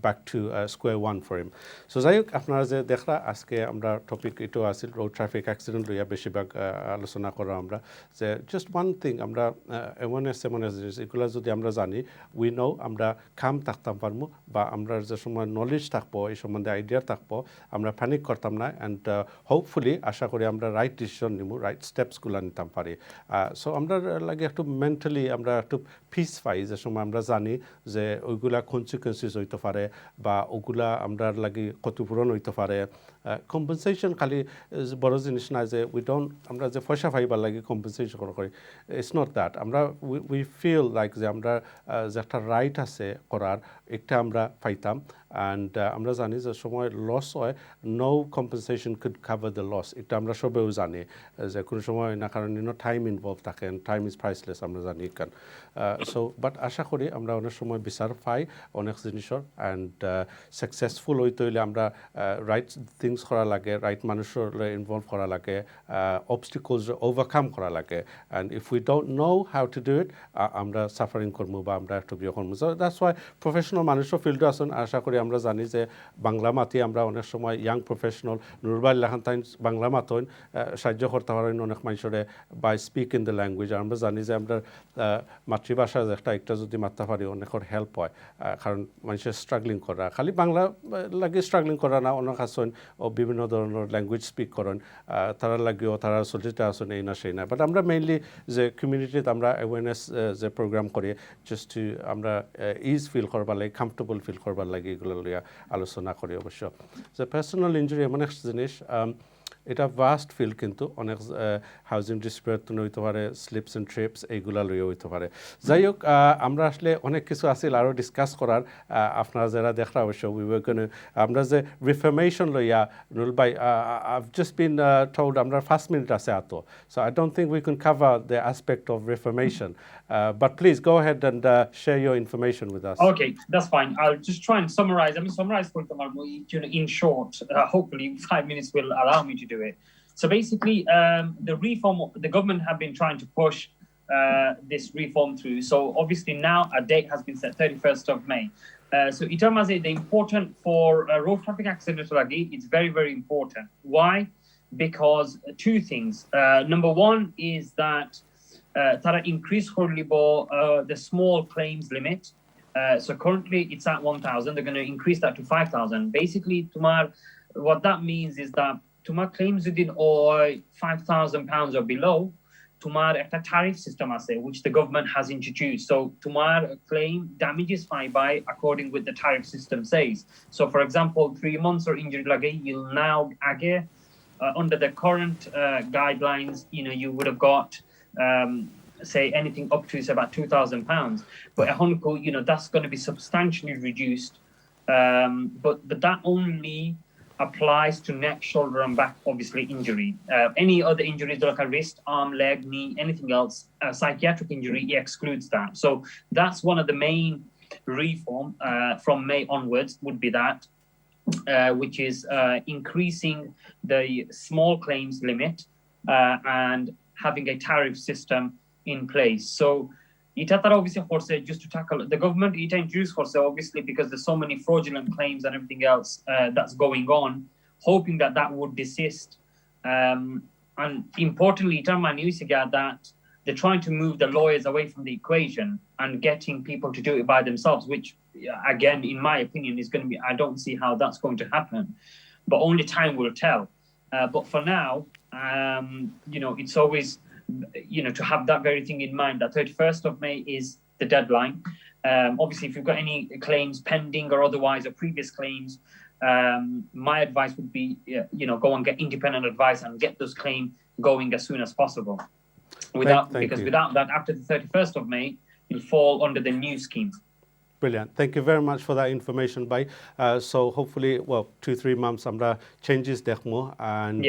back to square one for him so যাই হোক আপনারা যে দেখরা আজকে আমরা টপিক এটাও আছিল রোড ট্রাফিক অ্যাক্সিডেন্ট লইয়া বেশিরভাগ আলোচনা করা আমরা যে জাস্ট ওয়ান থিং আমরা অ্যাওয়ারনেস জিনিস এগুলো যদি আমরা জানি উই নো আমরা কাম থাকতাম পারবো বা আমরা যে সময় নলেজ থাকবো এই সম্বন্ধে আইডিয়া থাকবো আমরা প্যানিক করতাম না অ্যান্ড হোপফুলি আশা করি আমরা রাইট ডিসিশন নিব রাইট স্টেপসগুলো নিতাম পারি সো আমরা লাগে একটু মেন্টালি আমরা একটু পিস পাই যে সময় আমরা জানি যে ওইগুলা কনসিকুয়েন্সেস হইতে পারে বা ওগুলা আমরা লাগি ক্ষতিপূরণ হইতে পারে কম্পেনসেশন খালি বড় জিনিস না যে আমরা যে পয়সা পাইবার লাগে কম্পেনসেশন করি ইটস নট দ্যাট আমরা উই ফিল লাইক যে আমরা যে একটা রাইট আছে করার একটা আমরা পাইতাম অ্যান্ড আমরা জানি যে সময় লস হয় no compensation could cover the loss এটা আমরা সবেও জানি যে কোনো সময় না কারণ টাইম ইনভলভ থাকেন টাইম ইজ প্রাইসলেস আমরা জানি কারণ সো বাট আশা করি আমরা অনেক সময় বিচার পাই অনেক জিনিসের অ্যান্ড সাকসেসফুল হইতে হইলে আমরা রাইট থিংস করা লাগে রাইট মানুষের ইনভলভ করা লাগে অবস্টিকলস ওভারকাম করা লাগে and if we don't know how to do it আমরা সাফারিং করবো বা আমরা একটু বিয়ে করবো সো দ্যাটস ওয়াই প্রফেশনাল মানুষও ফিল্ডে আসুন আশা করি আমরা জানি যে বাংলা মাতি আমরা অনেক সময় ইয়াং প্রফেশনাল নুরবাইল লাখান তাই বাংলা মাতইন সাহায্য করতে পারেন অনেক মানুষের by speak in the language আমরা জানি যে আমরা মাতৃভাষা একটা যদি মারতে পারি অনেকের হেল্প হয় কারণ মানুষের স্ট্রাগলিং করা খালি বাংলা লাগে স্ট্রাগলিং করা না অনেক আসুন ও বিভিন্ন ধরনের ল্যাঙ্গুয়েজ স্পিক করেন তারা লাগেও তারা চলিতে আসুন এই না সেই না বাট আমরা মেইনলি যে কমিউনিটিতে আমরা অ্যাওয়ারনেস যে প্রোগ্রাম করি জাস্ট আমরা ইজ ফিল করবার লাগে কমফর্টেবল ফিল করবার লাগে এগুলো লইয়া আলোচনা করি অবশ্য যে পার্সোনাল ইঞ্জুরি এমন এক জিনিস এটা ভাস্ট ফিল্ড কিন্তু অনেক হাউজিং ডিসপিউট হইতে পারে স্লিপস অ্যান্ড ট্রিপস এইগুলা লইয়া হইতে পারে যাই হোক আমরা আসলে অনেক কিছু আছিল আরও ডিসকাস করার আপনারা যারা দেখরা অবশ্য আমরা যে রিফরমেশন লইয়া নুরুল ভাই আইভ জাস্ট বিন টোল্ড আমরা 5 মিনিট আছে এত so I don't think we can cover the aspect of reformation but please go ahead and share your information with us. Okay, that's fine. I'll just try and summarize. Summarize for in short. Hopefully 5 minutes will allow me to do it. So basically, the reform, the government have been trying to push this reform through. So obviously now a date has been set, 31st of May. So Itamaze, the important for road traffic accidents, it's very, very important. Why? Because two things. Number one is that Tara increase the small claims limit. So currently it's at 1,000. They're going to increase that to 5,000. Basically, what that means is that Tumar claims within £5,000 or below, Tumar a tariff system which the government has introduced. So Tumar claim damages fine by according with the tariff system says. So for example, 3 months or injury lage, you'll now under the current guidelines, you would have got say anything up to about £2,000, but that's going to be substantially reduced. But that only applies to neck, shoulder, and back, obviously, injury. Any other injuries like a wrist, arm, leg, knee, anything else, psychiatric injury, it excludes that. So that's one of the main reform from May onwards would be that, which is increasing the small claims limit and having a tariff system in place. So it obviously force just to tackle the government. It introduced force obviously because there's so many fraudulent claims and everything else that's going on, hoping that that would desist. And importantly, that they're trying to move the lawyers away from the equation and getting people to do it by themselves, which again, in my opinion, is going to be, I don't see how that's going to happen, but only time will tell. But for now, it's always, to have that very thing in mind, that 31st of May is the deadline. Obviously, if you've got any claims pending or otherwise, or previous claims, my advice would be, go and get independent advice and get those claims going as soon as possible. Because without that, after the 31st of May, you'll fall under the new scheme. Brilliant. Thank you very much for that information, Bhai. So hopefully, 2-3 months, আমরা changes দেখমু, and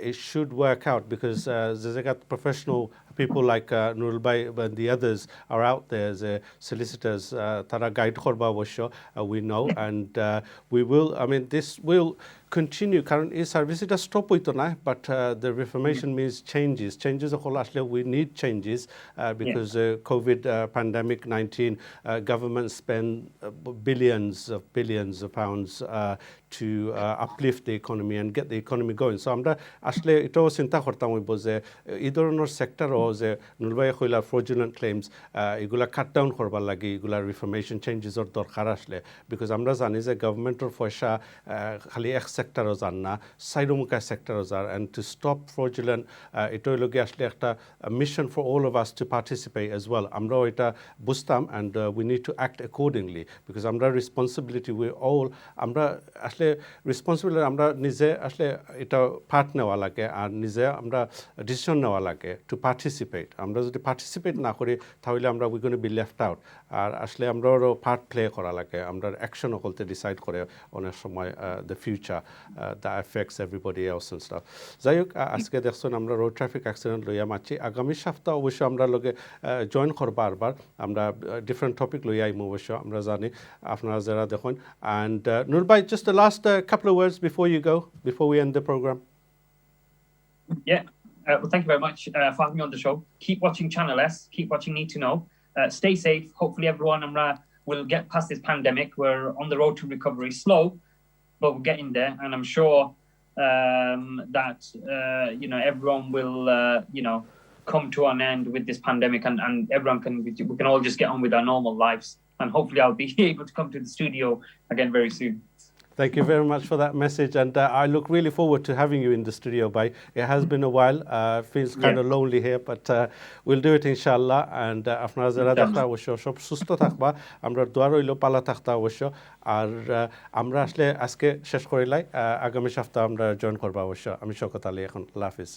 it should work out because there's professional people like Nurul Bhai and the others are out there, the solicitors, tara guide korba obosho, we know, and we will, this will continue. Current service it stop hoito na, but the reformation means changes hol asle we need changes because COVID pandemic 19 government spend billions of pounds to uplift the economy and get the economy going. So আমরা আসলে এটাও চিন্তা করতাম হইব যে এই ধরনের সেক্টরও যে নুরবাই কইলা fraudulent claims এগুলা কাট ডাউন করবার লাগে, এগুলা রিফর্মেশন চেঞ্জেসের দরকার আসলে, বিকজ আমরা জানি যে গভর্নমেন্টের পয়সা খালি এক সেক্টরও যান না, সাইডমুখা সেক্টরও যান, and to stop fraudulent এটা হইল গিয়ে আসলে একটা mission for all of us to participate as well. আমরাও এটা বুঝতাম, and we need to act accordingly because আমরা responsibility we all আমরা আসলে রেসপন্সিবিলিটি আমরা নিজে আসলে এটা পার্ট নেওয়া লাগে আর নিজে আমরা ডিসিশন নেওয়া লাগে টু পার্টিসিপেট। আমরা যদি পার্টিসিপেট না করি তাহলে আমরা we gonna be left out, আর আসলে আমরাও পার্ট প্লে করা লাগে, আমরা অ্যাকশনও করতে ডিসাইড করে অনেক সময় the future the effects everybody else and stuff. যাই হোক, আজকে দেখছেন আমরা রোড ট্রাফিক অ্যাক্সিডেন্ট লইয়া মাছি, আগামী সপ্তাহ অবশ্যই আমরা লগে জয়েন করবা আরবার, আমরা ডিফারেন্ট টপিক লইয়া আইমু অবশ্য, আমরা জানি আপনারা যারা দেখুন। অ্যান্ড নুর ভাই, just the last couple of words before you go, before we end the program. Well, thank you very much for having me on the show. Keep watching Channel S, keep watching Need to Know. Stay safe. Hopefully everyone will get past this pandemic. We're on the road to recovery, slow, but we're getting there, and I'm sure that everyone will come to an end with this pandemic, and everyone we can all just get on with our normal lives, and hopefully I'll be able to come to the studio again very soon. Thank you very much for that message, and I look really forward to having you in the studio, Bhai. It has been a while, feels kind of lonely here, but we'll do it inshallah, and আপনারা যারা দেখা অবশ্য সব সুস্থ থাকবা, আমরা দোয়া রইল পালা থাকতা অবশ্য, আর আমরা আসলে আজকে শেষ করিলাই, আগামী সপ্তাহ আমরা জয়েন করবো অবশ্য। আমি শওকত আলী, এখন আল্লাহ হাফিজ।